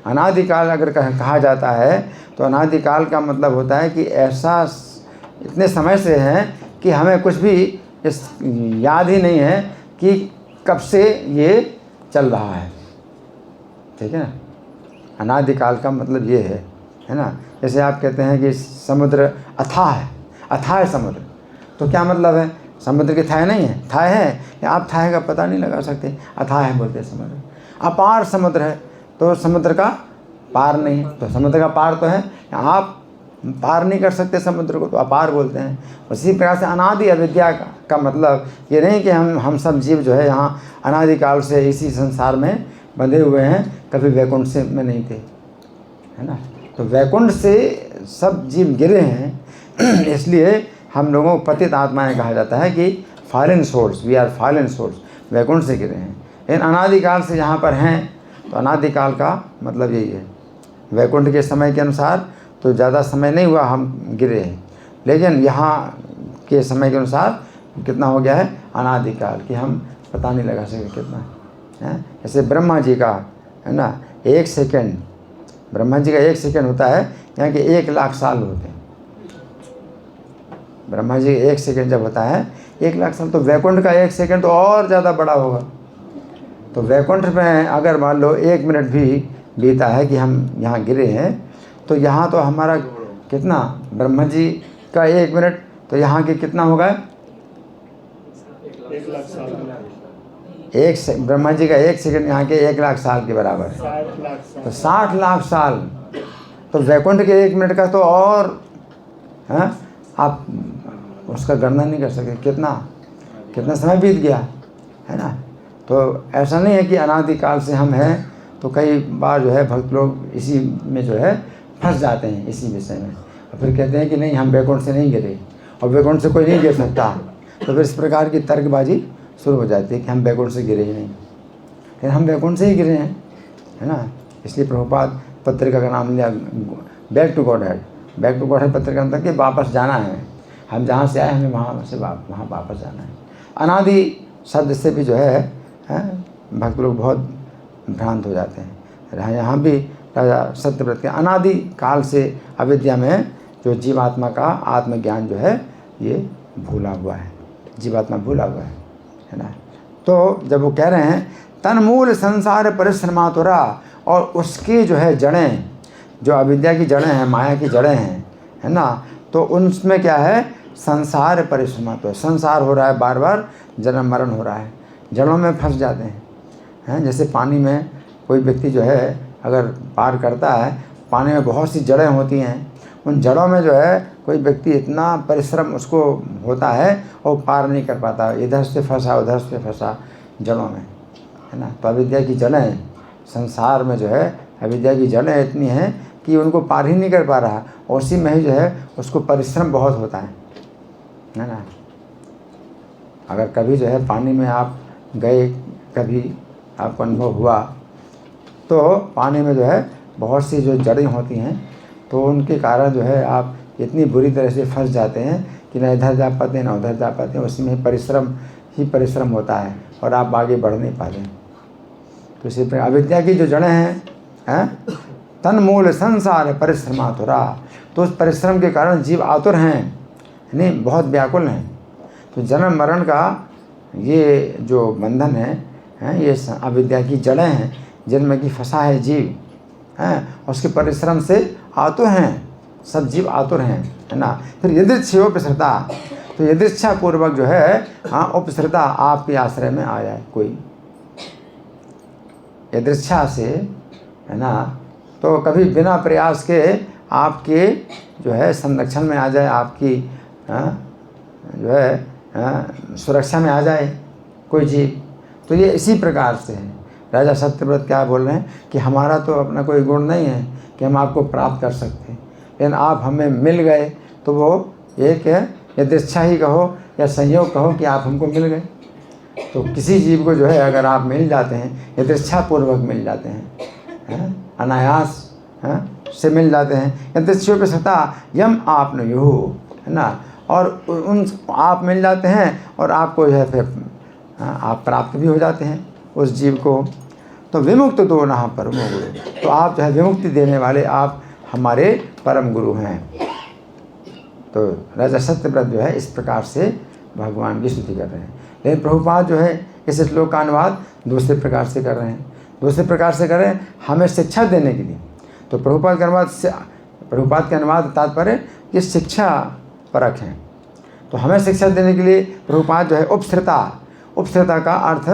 अनादिकाल अगर कहा जाता है तो अनादिकाल का मतलब होता है कि ऐसा इतने समय से है कि हमें कुछ भी इस याद ही नहीं है कि कब से ये चल रहा है। ठीक है ना। अनादिकाल का मतलब ये है ना। जैसे आप कहते हैं कि समुद्र अथाह है, अथाह है समुद्र, तो क्या मतलब है? समुद्र की थाह नहीं है, थाह है या आप थाह का पता नहीं लगा सकते, अथाह है बोलते हैं समुद्र। अपार समुद्र है तो समुद्र का पार नहीं है, तो समुद्र का पार तो है, आप पार नहीं कर सकते समुद्र को, तो अपार बोलते हैं। उसी प्रकार से अनादि अविद्या का मतलब ये नहीं कि हम सब जीव जो है यहाँ अनादिकाल से इसी संसार में बंधे हुए हैं, कभी वैकुंठ से में नहीं थे, है ना। तो वैकुंठ से सब जीव गिरे हैं, इसलिए हम लोगों को पतित आत्माएं कहा जाता है कि fallen souls, we are fallen souls, Vaikuntha से गिरे हैं। लेकिन अनादिकाल से यहाँ पर हैं, तो अनादिकाल का मतलब यही है। वैकुंठ के समय के अनुसार तो ज़्यादा समय नहीं हुआ हम गिरे हैं, लेकिन यहाँ के समय के अनुसार कितना हो गया है? अनादिकाल, कि हम पता नहीं लगा सके कितना है। जैसे ब्रह्मा जी का है ना, 1 सेकेंड, ब्रह्मा जी का 1 सेकेंड होता है, यहाँ के 1 लाख साल होते हैं। ब्रह्मा जी 1 सेकेंड जब होता है 1 लाख साल, तो वैकुंठ का 1 सेकेंड तो और ज़्यादा बड़ा होगा। तो वैकुंठ में अगर मान लो 1 मिनट भी बीता है कि हम यहाँ गिरे हैं, तो यहाँ तो हमारा कितना, ब्रह्मा जी का 1 मिनट तो यहाँ के कितना होगा? 1 लाख साल, ब्रह्मा जी का 1 सेकंड यहाँ के 1 लाख साल के बराबर है। 60 लाख साल, तो 60 लाख साल, तो वैकुंठ के 1 मिनट का तो और हैं, आप उसका गणना नहीं कर सकते कितना समय बीत गया, है ना। तो ऐसा नहीं है कि अनादिकाल से हम हैं, तो कई बार जो है भक्त लोग इसी में जो है फंस जाते हैं, इसी विषय में, और फिर कहते हैं कि नहीं हम वैकुंठ से नहीं गिरे, और वैकुंठ से कोई नहीं गिर सकता। तो फिर इस प्रकार की तर्कबाजी शुरू हो जाती है कि हम वैकुंठ से गिरे ही नहीं, लेकिन हम वैकुंठ से ही गिरे हैं, है ना। इसलिए प्रभुपाद पत्रिका का नाम लिया back to Godhead. Back to Godhead पत्रिका मतलब कि वापस जाना है, हम जहाँ से आए हमें वहाँ से वहाँ वापस जाना है। अनादि शब्द से भी जो है भक्त लोग बहुत भ्रांत हो जाते हैं। यहाँ भी राजा सत्यव्रत के अनादि काल से अविद्या में जो जीवात्मा का आत्मज्ञान जो है ये भूला हुआ है, जीवात्मा भूला हुआ है ना। तो जब वो कह रहे हैं तन्मूल संसार परिश्रमा तुरा, और उसकी जो है जड़ें, जो अविद्या की जड़ें हैं, माया की जड़ें हैं, है ना, तो उनमें क्या है, संसार परिश्रमा, तो संसार हो रहा है, बार बार जन्म मरण हो रहा है, जड़ों में फंस जाते हैं। जैसे पानी में कोई व्यक्ति जो है अगर पार करता है, पानी में बहुत सी जड़ें होती हैं, उन जड़ों में जो है कोई व्यक्ति इतना परिश्रम उसको होता है और पार नहीं कर पाता, इधर से फंसा उधर से फंसा जड़ों में, है ना। तो अविद्या की जड़ें संसार में जो है, अविद्या की जड़ें इतनी हैं कि उनको पार ही नहीं कर पा रहा, और उसी में ही जो है उसको परिश्रम बहुत होता है ना। अगर कभी जो है पानी में आप गए, कभी आपको अनुभव हुआ, तो पानी में जो है बहुत सी जो जड़ें होती हैं, तो उनके कारण जो है आप इतनी बुरी तरह से फंस जाते हैं कि ना इधर जा पाते हैं ना उधर जा पाते हैं, उसमें परिश्रम ही परिश्रम होता है और आप आगे बढ़ नहीं पाते। तो इसी प्रकार अविद्या की जो जड़ें हैं तन्मूल संसार परिश्रमातुरा, तो उस परिश्रम के कारण जीव आतुर हैं, नहीं बहुत व्याकुल हैं। तो जन्म मरण का ये जो बंधन है ये अविद्या की जड़ें हैं जिनमें कि फंसा है जीव, उसके परिश्रम से आतुर हैं, सब जीव आतुर हैं, है ना। फिर यदृच्छयोपसृता, तो यदृच्छा पूर्वक जो है उपसृता आपके आश्रय में आ जाए कोई, यदृच्छा से, है ना, तो कभी बिना प्रयास के आपके जो है संरक्षण में आ जाए, आपकी जो है सुरक्षा में आ जाए कोई जीव। तो ये इसी प्रकार से है। राजा सत्यव्रत क्या बोल रहे हैं कि हमारा तो अपना कोई गुण नहीं है कि हम आपको प्राप्त कर सकते हैं, लेकिन आप हमें मिल गए तो वो एक है यदृच्छा ही कहो या संयोग कहो कि आप हमको मिल गए। तो किसी जीव को जो है अगर आप मिल जाते हैं, यदृच्छा पूर्वक मिल जाते हैं, अनायास से मिल जाते हैं, यदृच्छयोपसृता यम आपनुयुः, है ना, और उन आप मिल जाते हैं और आपको जो है फिर आप प्राप्त भी हो जाते हैं उस जीव को। तो विमुक्त दो नहा परमो गुरु, तो आप जो है विमुक्ति देने वाले आप हमारे परम गुरु हैं। तो राजा सत्यव्रत जो है इस प्रकार से भगवान की स्तुति कर रहे हैं। लेकिन प्रभुपाद जो है इस श्लोक का अनुवाद दूसरे प्रकार से कर रहे हैं, दूसरे प्रकार से कर रहे हैं हमें शिक्षा देने के लिए। तो प्रभुपाद के अनुवाद तात्पर्य ये शिक्षा परक है। तो हमें शिक्षा देने के लिए प्रभुपाद जो है उपसृता का अर्थ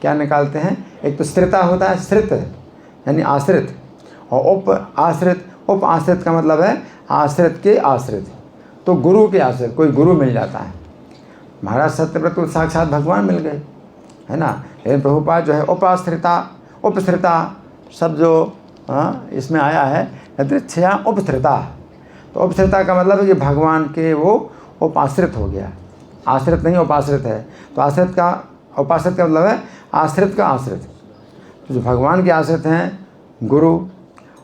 क्या निकालते हैं, एक तो स्थिरता होता है, श्रित यानी आश्रित, और उप आश्रित का मतलब है आश्रित के आश्रित, तो गुरु के आश्रित, कोई गुरु मिल जाता है। महाराज सत्यव्रत को साक्षात भगवान मिल गए, है ना। लेकिन प्रभुपाद जो है उपसृता शब्द जो इसमें आया है यदृच्छया उपसृता, तो उपसृता का मतलब है कि भगवान के वो उपाश्रित हो गया, आश्रित नहीं उपाश्रित है। तो उपाश्रित का मतलब है आश्रित का आश्रित, तो जो भगवान के आश्रित हैं गुरु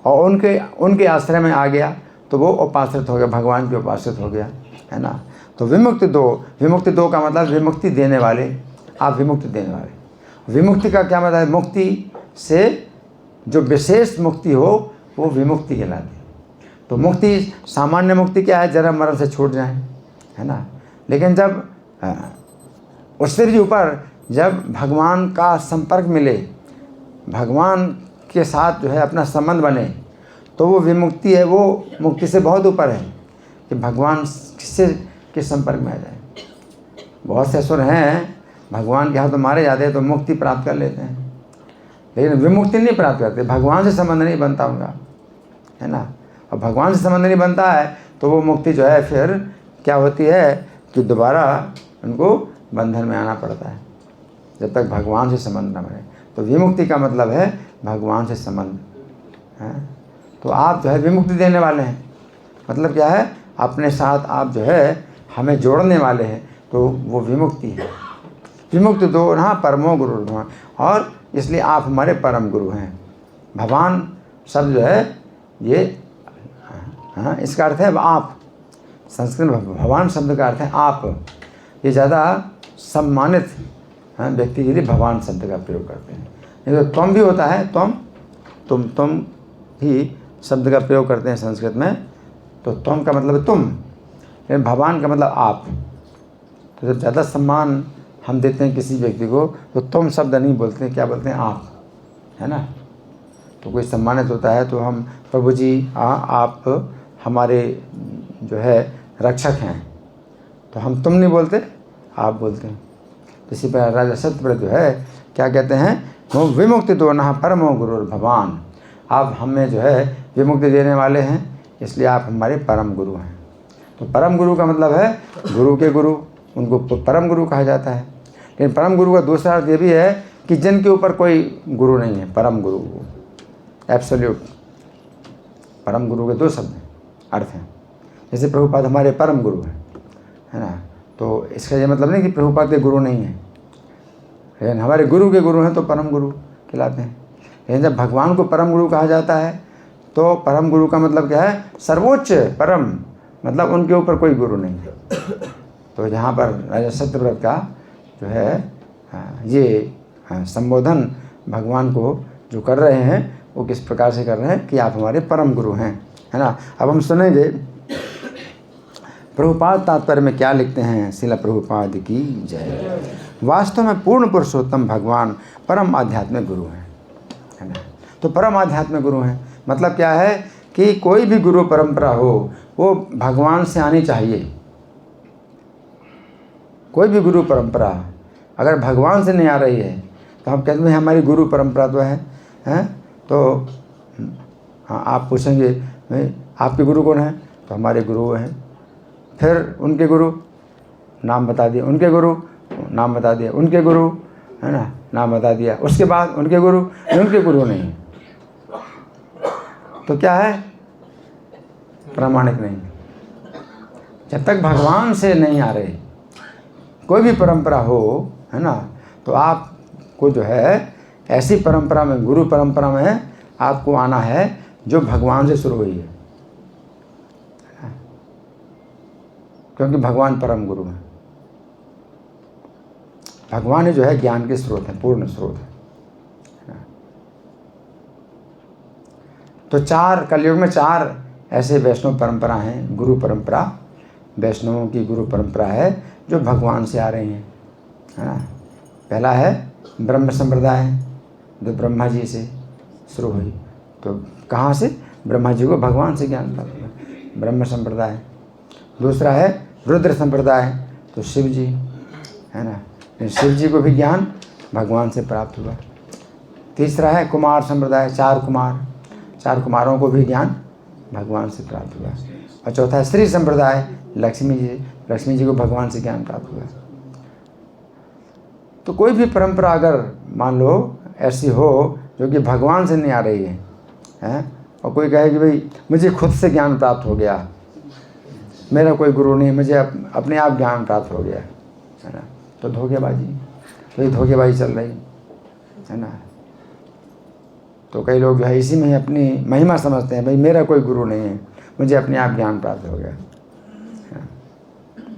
और उनके आश्रय में आ गया तो वो उपाश्रित हो गया, भगवान के उपाश्रित हो गया, है ना। तो विमुक्ति दो का मतलब विमुक्ति देने वाले, आप विमुक्ति देने वाले। विमुक्ति का क्या मतलब है, मुक्ति से जो विशेष मुक्ति हो वो विमुक्ति कहलाती है। तो मुक्ति, सामान्य मुक्ति क्या है, जन्म मरण से छूट जाए, है ना। लेकिन जब उससे भी ऊपर जब भगवान का संपर्क मिले, भगवान के साथ जो है अपना संबंध बने, तो वो विमुक्ति है, वो मुक्ति से बहुत ऊपर है कि भगवान के संपर्क में आ जाए। बहुत से असुर हैं भगवान के हाथ तो मारे जाते हैं तो मुक्ति प्राप्त कर लेते हैं, लेकिन विमुक्ति नहीं प्राप्त करते, भगवान से संबंध नहीं बनता उनका, है ना। और भगवान से संबंध नहीं बनता है तो वो मुक्ति जो है फिर क्या होती है कि दोबारा उनको बंधन में आना पड़ता है जब तक भगवान से संबंध न बने। तो विमुक्ति का मतलब है भगवान से संबंध है। तो आप जो है विमुक्ति देने वाले हैं, मतलब क्या है, अपने साथ आप जो है हमें जोड़ने वाले हैं, तो वो विमुक्ति है। विमुक्ति दो ना परमो गुरु भगवान, और इसलिए आप हमारे परम गुरु हैं। भगवान शब्द जो है ये इसका अर्थ है आप, संस्कृत में भगवान शब्द का अर्थ है आप, ये ज़्यादा सम्मानित व्यक्ति के लिए भगवान शब्द का प्रयोग करते हैं। नहीं तो त्वम भी होता है, तुम ही शब्द का प्रयोग करते हैं संस्कृत में, तो त्वम का मतलब तुम, लेकिन भगवान का मतलब आप। तो जब ज़्यादा सम्मान हम देते हैं किसी व्यक्ति को तो तुम शब्द नहीं बोलते हैं, क्या बोलते हैं? आप, है ना। तो कोई सम्मानित होता है तो हम प्रभु जी आप हमारे जो है रक्षक हैं, तो हम तुम नहीं बोलते, आप बोलते हैं। तो इसी पर राजा सत्यव्रत जो है क्या कहते हैं? वो विमुक्ति दो नहा परमो गुरु भगवान, आप हमें जो है विमुक्ति देने वाले हैं, इसलिए आप हमारे परम गुरु हैं। तो परम गुरु का मतलब है गुरु के गुरु, उनको परम गुरु कहा जाता है। लेकिन परम गुरु का दूसरा अर्थ ये भी है कि जिनके ऊपर कोई गुरु नहीं है, परम गुरु, एब्सोल्यूट। परम गुरु के दो शब्द अर्थ हैं। जैसे प्रभुपाद हमारे परम गुरु हैं, है ना। तो इसका ये मतलब नहीं कि प्रभुपाद के गुरु नहीं हैं, लेकिन हमारे गुरु के गुरु हैं तो परम गुरु कहलाते हैं। लेकिन जब भगवान को परम गुरु कहा जाता है तो परम गुरु का मतलब क्या है? सर्वोच्च, परम, मतलब उनके ऊपर कोई गुरु नहीं है। तो यहाँ पर राजा सत्यव्रत का जो है ये संबोधन भगवान को जो कर रहे हैं वो किस प्रकार से कर रहे हैं कि आप हमारे परम गुरु हैं, है ना। अब हम सुनेंगे प्रभुपाद तात्पर्य में क्या लिखते हैं। शिला प्रभुपाद की जय। वास्तव में पूर्ण पुरुषोत्तम भगवान परम आध्यात्मिक गुरु हैं, है ना। तो परम आध्यात्मिक गुरु हैं मतलब क्या है कि कोई भी गुरु परंपरा हो वो भगवान से आनी चाहिए। कोई भी गुरु परंपरा अगर भगवान से नहीं आ रही है तो हम कहते हैं हमारी गुरु परंपरा तो है। तो हाँ, आप पूछेंगे भाई आपके गुरु कौन है? तो हमारे गुरु हैं। फिर उनके गुरु, नाम बता दिया, उनके गुरु, नाम बता दिया, उनके गुरु, है ना, नाम बता दिया। उसके बाद उनके गुरु नहीं, तो क्या है? प्रामाणिक नहीं। जब तक भगवान से नहीं आ रहे कोई भी परंपरा हो, है ना, तो आपको जो है ऐसी परंपरा में, गुरु परंपरा में आपको आना है जो भगवान से शुरू हुई है, क्योंकि भगवान परम गुरु हैं। भगवान ही जो है ज्ञान के स्रोत है, पूर्ण स्रोत है। तो चार कलयुग में चार ऐसे वैष्णव परंपरा हैं, गुरु परंपरा, वैष्णवों की गुरु परंपरा है जो भगवान से आ रही हैं, है ना। पहला है ब्रह्म संप्रदाय, जो ब्रह्मा जी से शुरू हुई। तो कहाँ से? ब्रह्मा जी को भगवान से ज्ञान प्राप्त हुआ, ब्रह्म संप्रदाय। दूसरा है रुद्र संप्रदाय, तो शिव जी, है ना, शिव जी को भी ज्ञान भगवान से प्राप्त हुआ। तीसरा है कुमार संप्रदाय, चार कुमारों को भी ज्ञान भगवान से प्राप्त हुआ। और चौथा है श्री संप्रदाय, लक्ष्मी जी को भगवान से ज्ञान प्राप्त हुआ। तो कोई भी परंपरा अगर मान लो ऐसी हो जो कि भगवान से नहीं आ रही है, और कोई कहे कि भाई मुझे खुद से ज्ञान प्राप्त हो गया, मेरा कोई गुरु नहीं, मुझे अपने आप ज्ञान प्राप्त हो गया, है ना, तो धोखेबाजी, तो ये धोखेबाजी चल रही है ना। तो कई लोग जो है इसी में ही अपनी महिमा समझते हैं, भाई मेरा कोई गुरु नहीं है, मुझे अपने आप ज्ञान प्राप्त हो गया।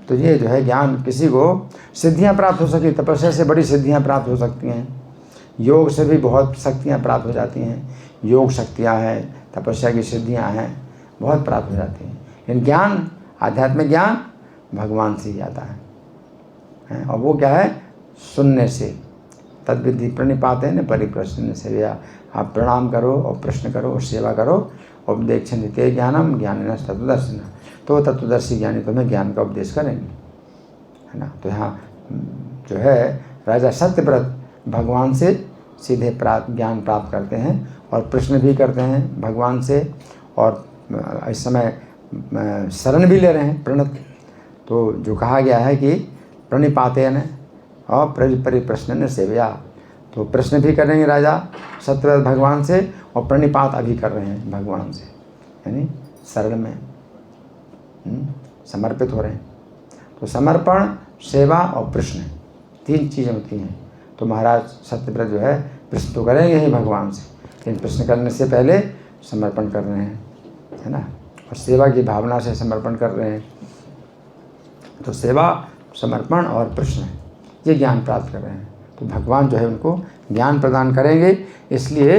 तो ये जो है ज्ञान, किसी को सिद्धियां प्राप्त हो सकती, तपस्या से बड़ी सिद्धियां प्राप्त हो सकती हैं, योग से भी बहुत शक्तियां प्राप्त हो जाती हैं, योग शक्तियां हैं, तपस्या की सिद्धियां हैं, बहुत प्राप्त हो जाती हैं। लेकिन ज्ञान, आध्यात्मिक ज्ञान भगवान से ही आता है। और वो क्या है? सुनने से। तद्विधि प्रणिपाते न परिप्रश्न सेवया, आप प्रणाम करो और प्रश्न करो और सेवा करो। उपदेक्षण ते ज्ञानम ज्ञानिन तत्वदर्शिन, तो तत्वदर्शी ज्ञानी तुम्हें ज्ञान का उपदेश करेंगे, है ना। तो यहाँ जो है राजा सत्यव्रत भगवान से सीधे ज्ञान प्राप्त करते हैं और प्रश्न भी करते हैं भगवान से, और इस समय शरण भी ले रहे हैं, प्रणत। तो जो कहा गया है कि प्रणिपातेन और परिप्रश्न सेवया, तो प्रश्न भी करेंगे राजा सत्यव्रत भगवान से, और प्रणिपात अभी कर रहे हैं भगवान से, यानी शरण में समर्पित हो रहे हैं। तो समर्पण, सेवा और प्रश्न, तीन चीज़ें होती हैं। तो महाराज सत्यव्रत जो है प्रश्न तो करेंगे ही भगवान से, लेकिन प्रश्न करने से पहले समर्पण कर रहे हैं, है ना, और सेवा की भावना से समर्पण कर रहे हैं। तो सेवा, समर्पण और प्रश्न, ये ज्ञान प्राप्त कर रहे हैं। तो भगवान जो है उनको ज्ञान प्रदान करेंगे। इसलिए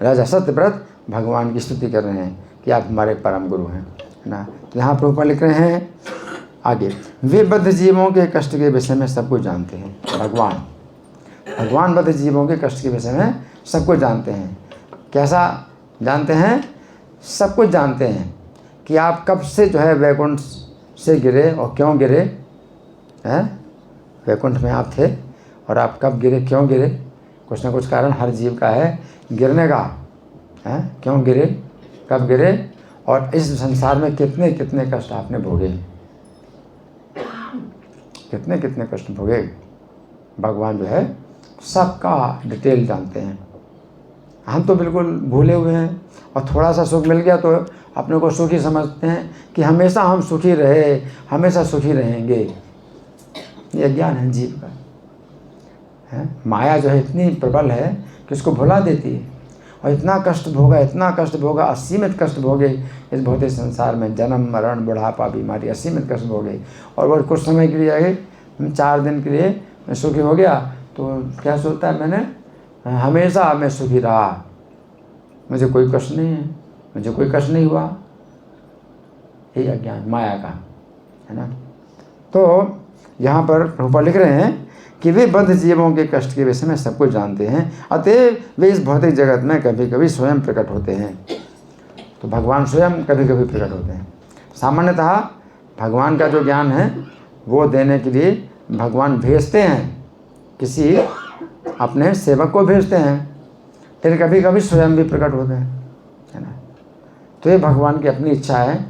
राजा सत्यव्रत भगवान की स्तुति कर रहे हैं कि आप हमारे परम गुरु हैं, है ना। तो यहाँ प्रभुपाद लिख रहे हैं आगे, वे बद्ध जीवों के कष्ट के विषय में सब कुछ जानते हैं। भगवान बद्ध जीवों के कष्ट के विषय में सब कुछ जानते हैं। कैसा जानते हैं? सब कुछ जानते हैं कि आप कब से जो है वैकुंठ से गिरे और क्यों गिरे हैं। वैकुंठ में आप थे और आप कब गिरे, क्यों गिरे, कुछ ना कुछ कारण हर जीव का है गिरने का, है क्यों गिरे, कब गिरे, और इस संसार में कितने कितने कष्ट आपने भोगे, कितने कितने कष्ट भोगे। भगवान जो है सबका डिटेल जानते हैं। हम तो बिल्कुल भूले हुए हैं और थोड़ा सा सुख मिल गया तो अपने को सुखी समझते हैं कि हमेशा हम सुखी रहे, हमेशा सुखी रहेंगे। ये ज्ञान है जीव का, है। माया जो है इतनी प्रबल है कि उसको भुला देती है। और इतना कष्ट भोगा, असीमित कष्ट भोगे इस भौतिक संसार में, जन्म मरण बुढ़ापा बीमारी, असीमित कष्ट भोगे। और वो कुछ समय के लिए आगे 4 दिन के लिए मैं सुखी हो गया तो क्या सोचता है, मैंने हमेशा मैं सुखी रहा, मुझे कोई कष्ट नहीं है, मुझे कोई कष्ट नहीं हुआ। यही अज्ञान माया का, है ना। तो यहाँ पर प्रभुपाद लिख रहे हैं कि वे बद्ध जीवों के कष्ट के विषय में सब कुछ जानते हैं, अतएव वे इस भौतिक जगत में कभी कभी स्वयं प्रकट होते हैं। तो भगवान स्वयं कभी कभी प्रकट होते हैं। सामान्यतः भगवान का जो ज्ञान है वो देने के लिए भगवान भेजते हैं, किसी अपने सेवक को भेजते हैं, फिर कभी कभी स्वयं भी प्रकट होते हैं, है ना। तो ये भगवान की अपनी इच्छा है।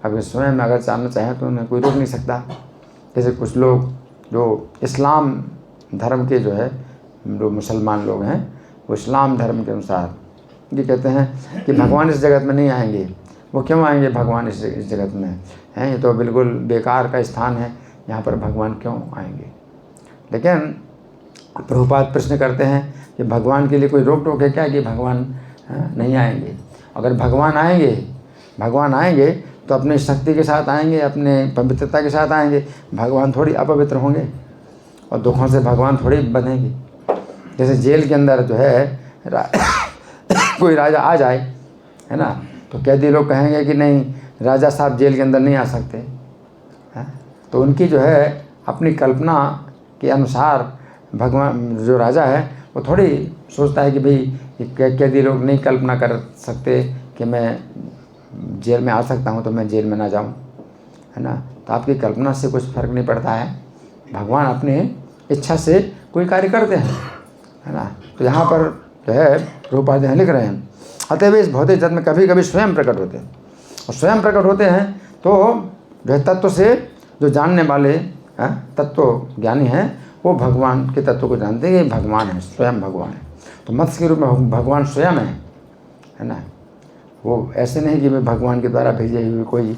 अगर स्वयं अगर जानना चाहें तो उन्हें कोई रोक नहीं सकता। जैसे कुछ लोग जो इस्लाम धर्म के जो है, जो मुसलमान लोग हैं, वो इस्लाम धर्म के अनुसार ये कहते हैं कि भगवान इस जगत में नहीं आएंगे। वो क्यों आएंगे भगवान इस जगत में, हैं, ये तो बिल्कुल बेकार का स्थान है, यहाँ पर भगवान क्यों आएंगे। लेकिन प्रभुपाद प्रश्न करते हैं कि भगवान के लिए कोई रोक टोक है क्या कि भगवान नहीं आएंगे। अगर भगवान आएंगे तो अपनी शक्ति के साथ आएंगे, अपने पवित्रता के साथ आएंगे। भगवान थोड़ी अपवित्र होंगे और दुखों से भगवान थोड़ी बंधेंगे। जैसे जेल के अंदर जो है कोई राजा आ जाए, है ना, तो कैदी लोग कहेंगे कि नहीं राजा साहब जेल के अंदर नहीं आ सकते, है। तो उनकी जो है अपनी कल्पना के अनुसार भगवान जो राजा है वो थोड़ी सोचता है कि भाई कैदी लोग नहीं कल्पना कर सकते कि मैं जेल में आ सकता हूँ तो मैं जेल में ना जाऊँ, है ना। तो आपकी कल्पना से कुछ फर्क नहीं पड़ता है। भगवान अपनी इच्छा से कोई कार्य करते हैं, है ना। तो यहाँ पर जो है प्रभुपाद लिख रहे हैं, अतएव इस भौतिक जगत में कभी कभी स्वयं प्रकट होते हैं। और स्वयं प्रकट होते हैं तो जो है तत्व से जो जानने वाले तत्व ज्ञानी हैं वो भगवान के तत्व को जानते हैं कि भगवान है, स्वयं भगवान है। तो मत्स्य के रूप में भगवान स्वयं है ना। वो ऐसे नहीं कि मैं भगवान के द्वारा भेजे हुए कोई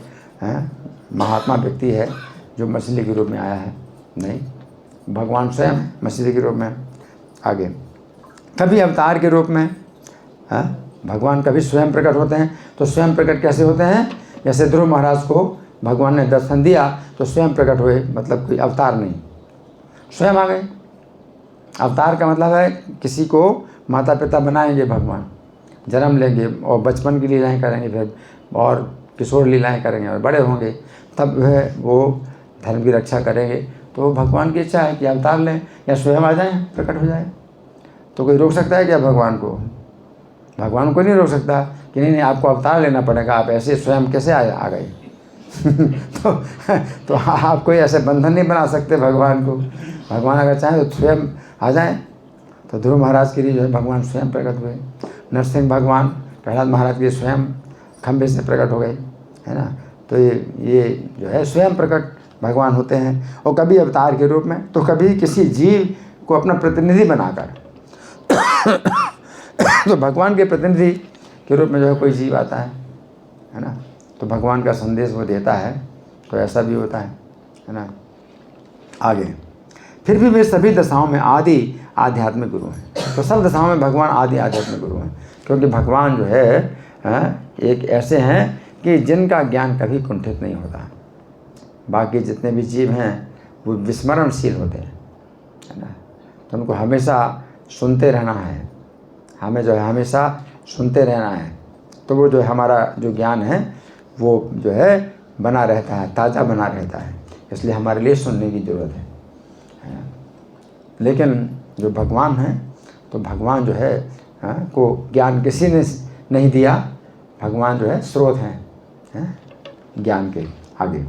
महात्मा व्यक्ति है जो मछली के रूप में आया है, नहीं, भगवान स्वयं मछली के रूप में। आगे कभी अवतार के रूप में भगवान कभी स्वयं प्रकट होते हैं। तो स्वयं प्रकट कैसे होते हैं? जैसे ध्रुव महाराज को भगवान ने दर्शन दिया तो स्वयं प्रकट हुए, मतलब कोई अवतार नहीं, स्वयं आ गए। अवतार का मतलब है किसी को माता पिता बनाएंगे भगवान, जन्म लेंगे और बचपन की लीलाएँ करेंगे, फिर और किशोर लीलाएँ करेंगे और बड़े होंगे, तब है वो धर्म की रक्षा करेंगे। तो भगवान की इच्छा है कि अवतार लें या स्वयं आ जाएं, प्रकट हो जाए। तो कोई रोक सकता है क्या भगवान को? भगवान को नहीं रोक सकता कि नहीं आपको अवतार लेना पड़ेगा, आप ऐसे स्वयं कैसे आ गए। तो आप कोई ऐसे बंधन नहीं बना सकते भगवान को। भगवान अगर चाहें तो स्वयं आ जाएं। तो ध्रुव महाराज के लिए जो है भगवान स्वयं प्रकट हुए। नरसिंह भगवान प्रहलाद महाराज के स्वयं खंभे से प्रकट हो गए, है ना। तो ये जो है स्वयं प्रकट भगवान होते हैं। और कभी अवतार के रूप में, तो कभी किसी जीव को अपना प्रतिनिधि बनाकर। तो भगवान के प्रतिनिधि के रूप में जो है कोई जीव आता है ना, तो भगवान का संदेश वो देता है। तो ऐसा भी होता है ना। आगे फिर भी वे सभी दशाओं में आदि आध्यात्मिक गुरु हैं। तो सब दशाओं में भगवान आदि आध्यात्मिक गुरु हैं, क्योंकि भगवान जो है एक ऐसे हैं कि जिनका ज्ञान कभी कुंठित नहीं होता। बाकी जितने भी जीव हैं वो विस्मरणशील होते हैं, है ना। तो उनको हमेशा सुनते रहना है, हमें जो है हमेशा सुनते रहना है। तो वो जो हमारा जो ज्ञान है वो जो है बना रहता है, ताज़ा बना रहता है। इसलिए हमारे लिए सुनने की ज़रूरत है ना। लेकिन जो भगवान है, तो भगवान जो है को ज्ञान किसी ने नहीं दिया। भगवान जो है स्रोत हैं ज्ञान के आगे।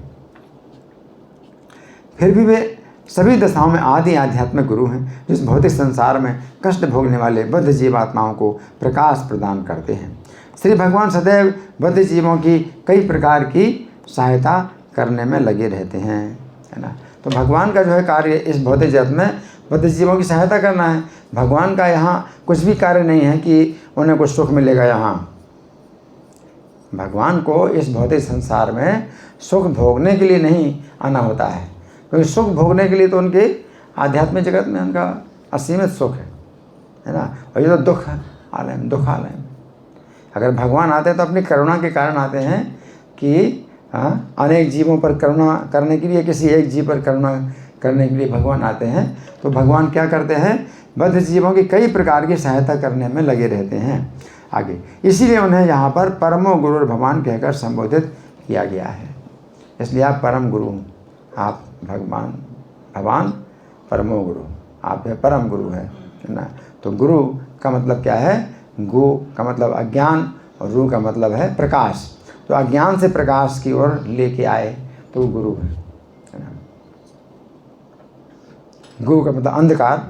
फिर भी वे सभी दशाओं में आदि आध्यात्मिक गुरु हैं, जिस भौतिक संसार में कष्ट भोगने वाले बद्ध जीवात्माओं को प्रकाश प्रदान करते हैं। श्री भगवान सदैव बद्ध जीवों की कई प्रकार की सहायता करने में लगे रहते हैं, है ना। तो भगवान का जो है कार्य इस भौतिक जगत में बद्ध जीवों की सहायता करना है। भगवान का यहाँ कुछ भी कार्य नहीं है कि उन्हें कुछ सुख मिलेगा। यहाँ भगवान को इस भौतिक संसार में सुख भोगने के लिए नहीं आना होता है, क्योंकि सुख भोगने के लिए तो उनके आध्यात्मिक जगत में उनका असीमित सुख है ना। और ये तो दुख आलय, दुख आलय। अगर भगवान आते हैं तो अपनी करुणा के कारण आते हैं कि अनेक जीवों पर करुणा करने के लिए, किसी एक जीव पर करुणा करने के लिए भगवान आते हैं। तो भगवान क्या करते हैं, बद्ध जीवों की कई प्रकार की सहायता करने में लगे रहते हैं आगे। इसीलिए उन्हें यहाँ पर परमो गुरु भगवान कहकर संबोधित किया गया है। इसलिए आप परम गुरु, आप भगवान परमो गुरु, आप है परम गुरु है ना। तो गुरु का मतलब क्या है, गु का मतलब अज्ञान और रू का मतलब है प्रकाश। तो अज्ञान से प्रकाश की ओर लेके आए तो वो गुरु है ना। गु का मतलब अंधकार,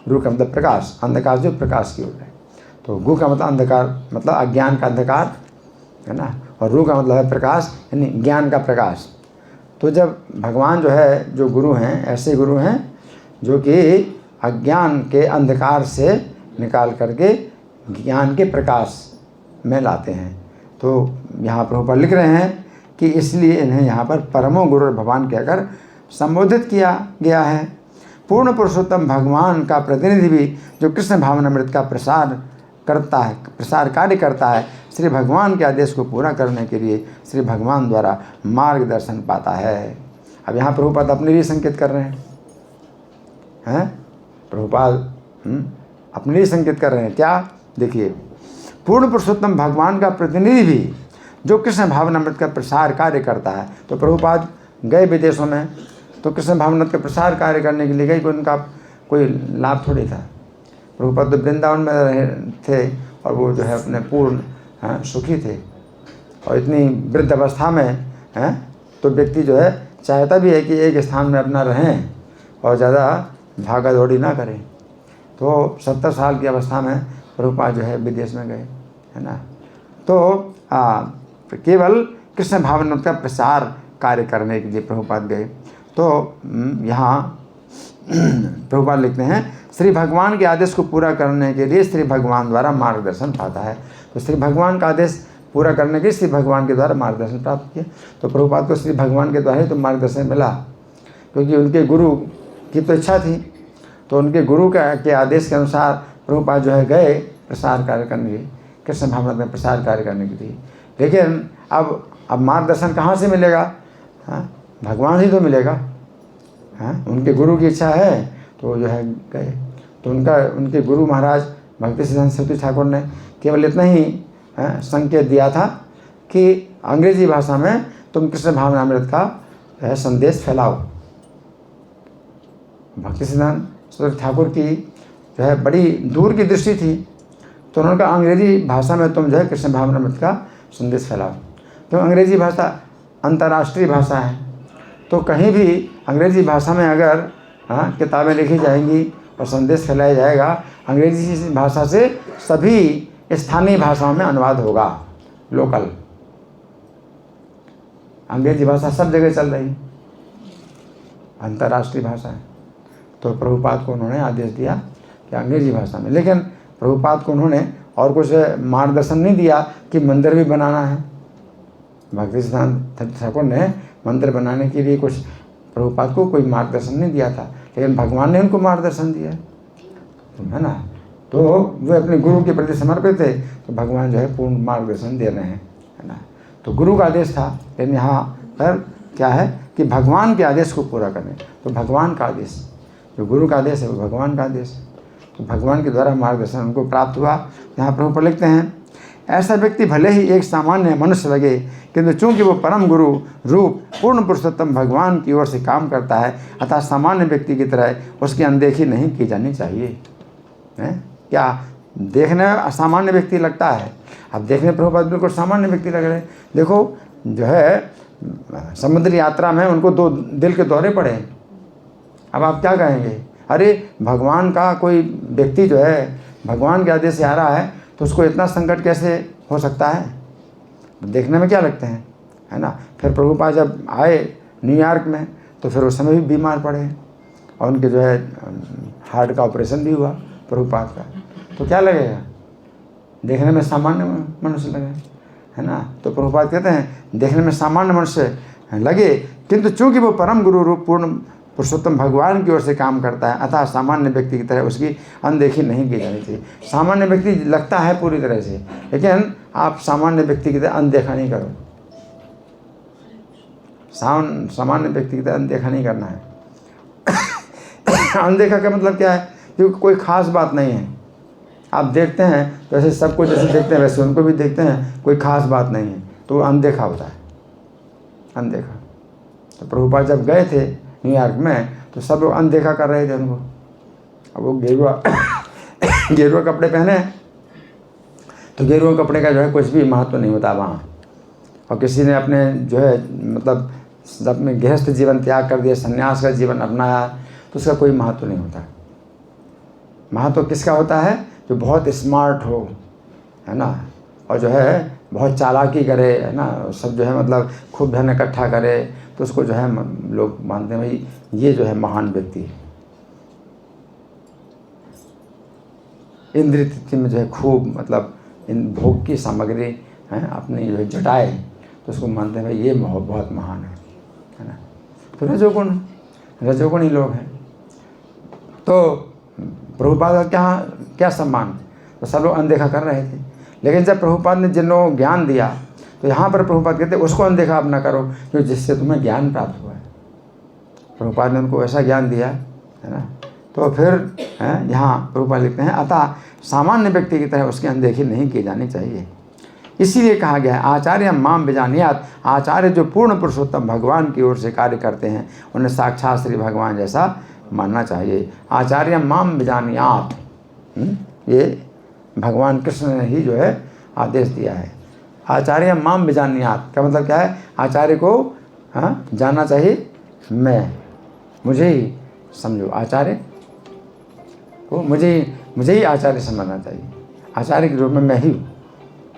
रू का मतलब प्रकाश, अंधकार जो प्रकाश की ओर है। तो गु का मतलब अंधकार, मतलब अज्ञान का अंधकार है ना, और रू का मतलब है प्रकाश, यानी ज्ञान का प्रकाश। तो जब भगवान जो है, जो गुरु हैं, ऐसे गुरु हैं जो कि अज्ञान के अंधकार से निकाल करके ज्ञान के प्रकाश में लाते हैं। तो यहाँ प्रभुपाद लिख रहे हैं कि इसलिए इन्हें यहाँ पर परमो गुरु भगवान कहकर संबोधित किया गया है। पूर्ण पुरुषोत्तम भगवान का प्रतिनिधि भी जो कृष्ण भावनामृत का प्रसार करता है, प्रसार कार्य करता है, श्री भगवान के आदेश को पूरा करने के लिए श्री भगवान द्वारा मार्गदर्शन पाता है। अब यहाँ प्रभुपाद अपने लिए संकेत कर रहे हैं, प्रभुपाद अपने लिए संकेत कर रहे हैं। क्या, देखिए, पूर्ण पुरुषोत्तम भगवान का प्रतिनिधि भी जो कृष्ण भावनामृत का प्रसार कार्य करता है। तो प्रभुपाद गए विदेशों में, तो कृष्ण भावनामृत का प्रसार कार्य करने के लिए गए, उनका कोई लाभ थोड़ी था। प्रभुपाद तो वृंदावन में रहे थे और वो जो है अपने पूर्ण सुखी थे। और इतनी वृद्ध अवस्था में तो व्यक्ति जो है चाहता भी है कि एक स्थान में अपना रहें और ज़्यादा भागा दौड़ी ना करें। तो 70 साल की अवस्था में प्रभुपाद जो है विदेश में गए, है ना। तो केवल कृष्ण भावनामृत का प्रसार कार्य करने के लिए प्रभुपाद गए। तो यहाँ प्रभुपाद लिखते हैं, श्री भगवान के आदेश को पूरा करने के लिए श्री भगवान द्वारा मार्गदर्शन पाता है। तो श्री भगवान का आदेश पूरा करने के लिए श्री भगवान के द्वारा मार्गदर्शन प्राप्त किया। तो प्रभुपाद को श्री भगवान के द्वारा ही तो मार्गदर्शन मिला, क्योंकि उनके गुरु की तो इच्छा थी। तो उनके गुरु के आदेश के अनुसार प्रभुपाद जो है गए प्रसार कार्य करने के लिए, कृष्ण भावनामृत में प्रसार कार्य करने के लिए। लेकिन अब मार्गदर्शन कहाँ से मिलेगा, भगवान ही तो मिलेगा। उनके गुरु की इच्छा है तो जो है गए। तो उनके गुरु महाराज भक्ति सिद्धांत सरस्वती ठाकुर ने केवल इतना ही संकेत दिया था कि अंग्रेजी भाषा में तुम कृष्ण भावनामृत का संदेश फैलाओ। भक्ति सिद्धांत सरस्वती ठाकुर की जो है बड़ी दूर की दृष्टि थी। तो उन्होंने कहा अंग्रेजी भाषा में तुम जो है कृष्ण भावनामृत का संदेश फैलाओ। तो अंग्रेजी भाषा अंतर्राष्ट्रीय भाषा है, तो कहीं भी अंग्रेजी भाषा में अगर किताबें लिखी जाएंगी और संदेश फैलाया जाएगा, अंग्रेजी भाषा से सभी स्थानीय भाषाओं में अनुवाद होगा। लोकल अंग्रेजी भाषा सब जगह चल रही, अंतर्राष्ट्रीय भाषा है। तो प्रभुपाद को उन्होंने आदेश दिया कि अंग्रेजी भाषा में। लेकिन प्रभुपाद को उन्होंने और कुछ मार्गदर्शन नहीं दिया कि मंदिर भी बनाना है। भक्ति सिद्धांत ठाकुर ने मंदिर बनाने के लिए कुछ प्रभुपाद को कोई मार्गदर्शन नहीं दिया था, लेकिन भगवान ने उनको मार्गदर्शन दिया, है ना। तो वे अपने गुरु के प्रति समर्पित थे, तो भगवान जो है पूर्ण मार्गदर्शन दे रहे हैं, है ना। तो गुरु का आदेश था, लेकिन यहाँ पर क्या है कि भगवान के आदेश को पूरा करें। तो भगवान का आदेश, जो गुरु का आदेश है वो भगवान का आदेश है, तो भगवान के द्वारा मार्गदर्शन उनको प्राप्त हुआ। यहाँ प्रभुपाद लिखते हैं, ऐसा व्यक्ति भले ही एक सामान्य मनुष्य लगे, किंतु चूंकि वो परम गुरु रूप पूर्ण पुरुषोत्तम भगवान की ओर से काम करता है, अतः सामान्य व्यक्ति की तरह उसकी अनदेखी नहीं की जानी चाहिए। हैं क्या देखने में असामान्य व्यक्ति लगता है, अब देखने प्रभुपाद बिल्कुल सामान्य व्यक्ति लग रहे हैं। देखो जो है समुद्री यात्रा में उनको 2 दिल के दौरे पड़े, अब आप क्या कहेंगे, अरे भगवान का कोई व्यक्ति जो है भगवान के आदेश से आ रहा है तो उसको इतना संकट कैसे हो सकता है, देखने में क्या लगते हैं, है ना। फिर प्रभुपाद जब आए न्यूयॉर्क में तो फिर उस समय भी बीमार पड़े और उनके जो है हार्ट का ऑपरेशन भी हुआ प्रभुपाद का, तो क्या लगेगा, देखने में सामान्य मनुष्य लगे, है ना। तो प्रभुपाद कहते हैं देखने में सामान्य मनुष्य लगे, किंतु चूंकि वो परम गुरु रूप पूर्ण पुरुषोत्तम भगवान की ओर से काम करता है, अतः सामान्य व्यक्ति की तरह उसकी अनदेखी नहीं की जानी चाहिए। सामान्य व्यक्ति लगता है पूरी तरह से, लेकिन आप सामान्य व्यक्ति की तरह अनदेखा नहीं करो, सामान्य व्यक्ति की तरह अनदेखा नहीं करना है। अनदेखा का मतलब क्या है, क्योंकि कोई खास बात नहीं है, आप देखते हैं तो ऐसे सबको जैसे देखते हैं वैसे उनको भी देखते हैं, कोई खास बात नहीं है, तो अनदेखा होता है, अनदेखा। तो प्रभुपाद जब गए थे न्यूयॉर्क में तो सब लोग अनदेखा कर रहे थे उनको। अब वो गेरुआ कपड़े पहने तो गेरुआ कपड़े का जो है कुछ भी महत्व नहीं होता वहाँ, और किसी ने अपने जो है मतलब अपने गृहस्थ जीवन त्याग कर दिया, संन्यास का जीवन अपनाया, तो उसका कोई महत्व नहीं होता। महत्व किसका होता है, जो बहुत स्मार्ट हो, है ना, और जो है बहुत चालाकी करे, है ना, सब जो है मतलब खूब धन इकट्ठा करे, तो उसको जो है लोग मानते हैं भाई ये जो है महान व्यक्ति है। इंद्रिय तृप्ति में जो है खूब मतलब इन भोग की सामग्री है अपनी जो है जुटाए, तो उसको मानते हैं भाई ये बहुत महान है ना। तो रजोगुणी लोग हैं। तो प्रभुपाद का क्या सम्मान, तो सब लोग अनदेखा कर रहे थे। लेकिन जब प्रभुपाद ने जिन लोगों को ज्ञान दिया, तो यहाँ पर प्रभुपाद कहते उसको अनदेखा अब ना करो जो जिससे तुम्हें ज्ञान प्राप्त हुआ है। प्रभुपाद ने उनको ऐसा ज्ञान दिया, है ना। तो फिर यहाँ प्रभुपाद लिखते हैं, अतः सामान्य व्यक्ति की तरह उसकी अनदेखी नहीं की जानी चाहिए। इसीलिए कहा गया है, आचार्य माम विजानियात, आचार्य जो पूर्ण पुरुषोत्तम भगवान की ओर से कार्य करते हैं उन्हें साक्षात श्री भगवान जैसा मानना चाहिए। आचार्य माम विजानियात, ये भगवान कृष्ण ने ही जो है आदेश दिया है। आचार्य माम विजानियात का मतलब क्या है, आचार्य को जानना चाहिए, मुझे ही समझो, आचार्य को मुझे ही आचार्य समझना चाहिए, आचार्य के रूप में मैं ही हूँ,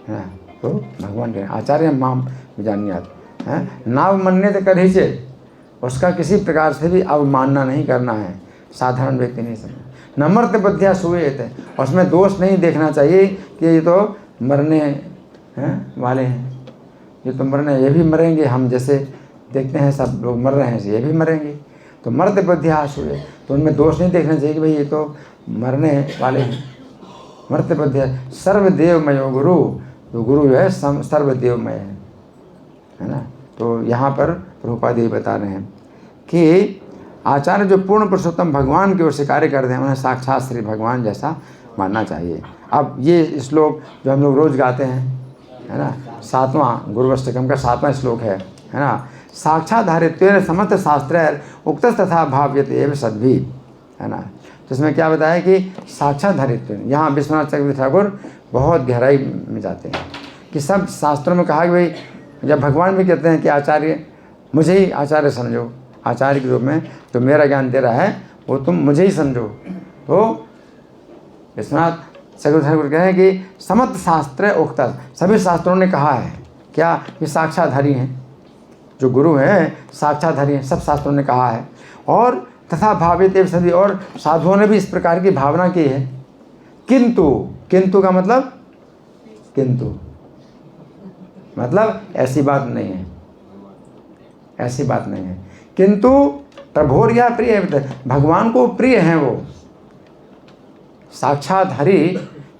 है ना। तो भगवान के आचार्य माम विजानियात, नाव मन्ने तो कर ही से, उसका किसी प्रकार से भी अवमानना नहीं करना है, साधारण व्यक्ति नहीं समझना। नम्रत बद्ध्या सुए थे, उसमें दोष नहीं देखना चाहिए कि ये तो मरने वाले हैं, ये तो मरने, ये भी मरेंगे, हम जैसे देखते हैं सब लोग मर रहे हैं ये भी मरेंगे, तो मर्द बद्ध्या सुए, तो उनमें दोष नहीं देखना चाहिए कि भाई ये तो मरने वाले हैं। मर्द बद्ध्या सर्वदेवमय गुरु, तो गुरु जो है सर्वदेवमय है ना। तो यहाँ पर प्रभुपाद यही बता रहे हैं कि आचार्य जो पूर्ण पुरुषोत्तम भगवान की ओर से कार्य करते हैं उन्हें साक्षात श्री भगवान जैसा मानना चाहिए। अब ये श्लोक जो हम लोग रोज़ गाते हैं, है ना, 7वां गुरुअष्टकम का 7वां श्लोक है ना। साक्षाधारित्वेन समस्त शास्त्रैर उक्त तथा भाव्यते एव सद्भि, है ना। तो इसमें क्या बताया कि साक्षाधारित्वेन, यहाँ विश्वनाथ चक्रवर्ती ठाकुर बहुत गहराई में जाते हैं कि सब शास्त्रों में कहा कि भाई जब भगवान भी कहते हैं कि आचार्य मुझे ही आचार्य समझो, आचार्य के रूप में जो मेरा ज्ञान दे रहा है वो तुम मुझे ही समझो, तो विश्वनाथ चक्रवर्ती ठाकुर कह रहे हैं कि समस्त शास्त्र उक्त, सभी शास्त्रों ने कहा है क्या, ये साक्षाधारी हैं, जो गुरु हैं साक्षाधारी हैं, सब शास्त्रों ने कहा है। और तथा भावित सभी, और साधुओं ने भी इस प्रकार की भावना की है। किंतु का मतलब, किंतु मतलब ऐसी बात नहीं है, ऐसी बात नहीं है। किंतु प्रभोर्या प्रिय है, भगवान को प्रिय हैं वो साक्षात हरि,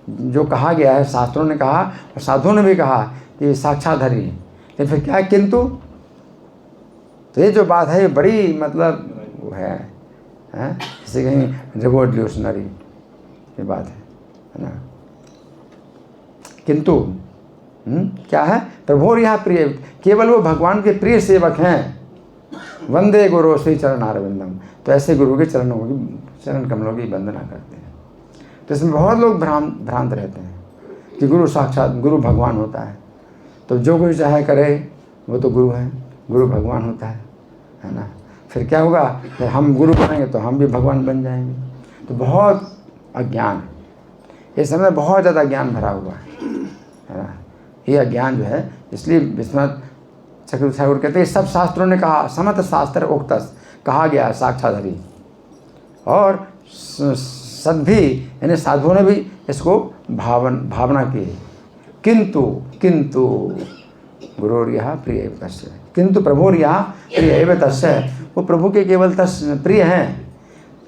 जो कहा गया है शास्त्रों ने कहा और साधुओं ने भी कहा कि साक्षात हरि है। तो फिर क्या किंतु, तो ये जो बात है ये बड़ी मतलब वो है, हैं, जैसे कहीं रिवोल्यूशनरी की बात है ना। किंतु क्या है, प्रभु और यहाँ प्रिय, केवल वो भगवान के प्रिय सेवक हैं। वंदे गुरु श्री चरण अरविंदम, तो ऐसे गुरु के चरण कमलों की वंदना करते हैं। तो इसमें बहुत लोग भ्रांत रहते हैं कि गुरु साक्षात गुरु भगवान होता है, तो जो कोई चाहे करे वो तो गुरु है, गुरु भगवान होता है ना। फिर क्या होगा, फिर हम गुरु बनेंगे तो हम भी भगवान बन जाएंगे। तो बहुत अज्ञान है, इस समय बहुत ज़्यादा ज्ञान भरा हुआ है ना। ये अज्ञान जो है, इसलिए विश्वनाथ चक्रवर्ती ठाकुर कहते हैं सब शास्त्रों ने कहा, समस्त शास्त्र उक्तस, कहा गया है साक्षात हरि, और सद्भी यानी साधुओं ने भी इसको भावना की है। किंतु गुरोर्यः प्रिय तस्य, किंतु प्रभुर्यः प्रिय तस्य, वो प्रभु के केवल प्रिय हैं।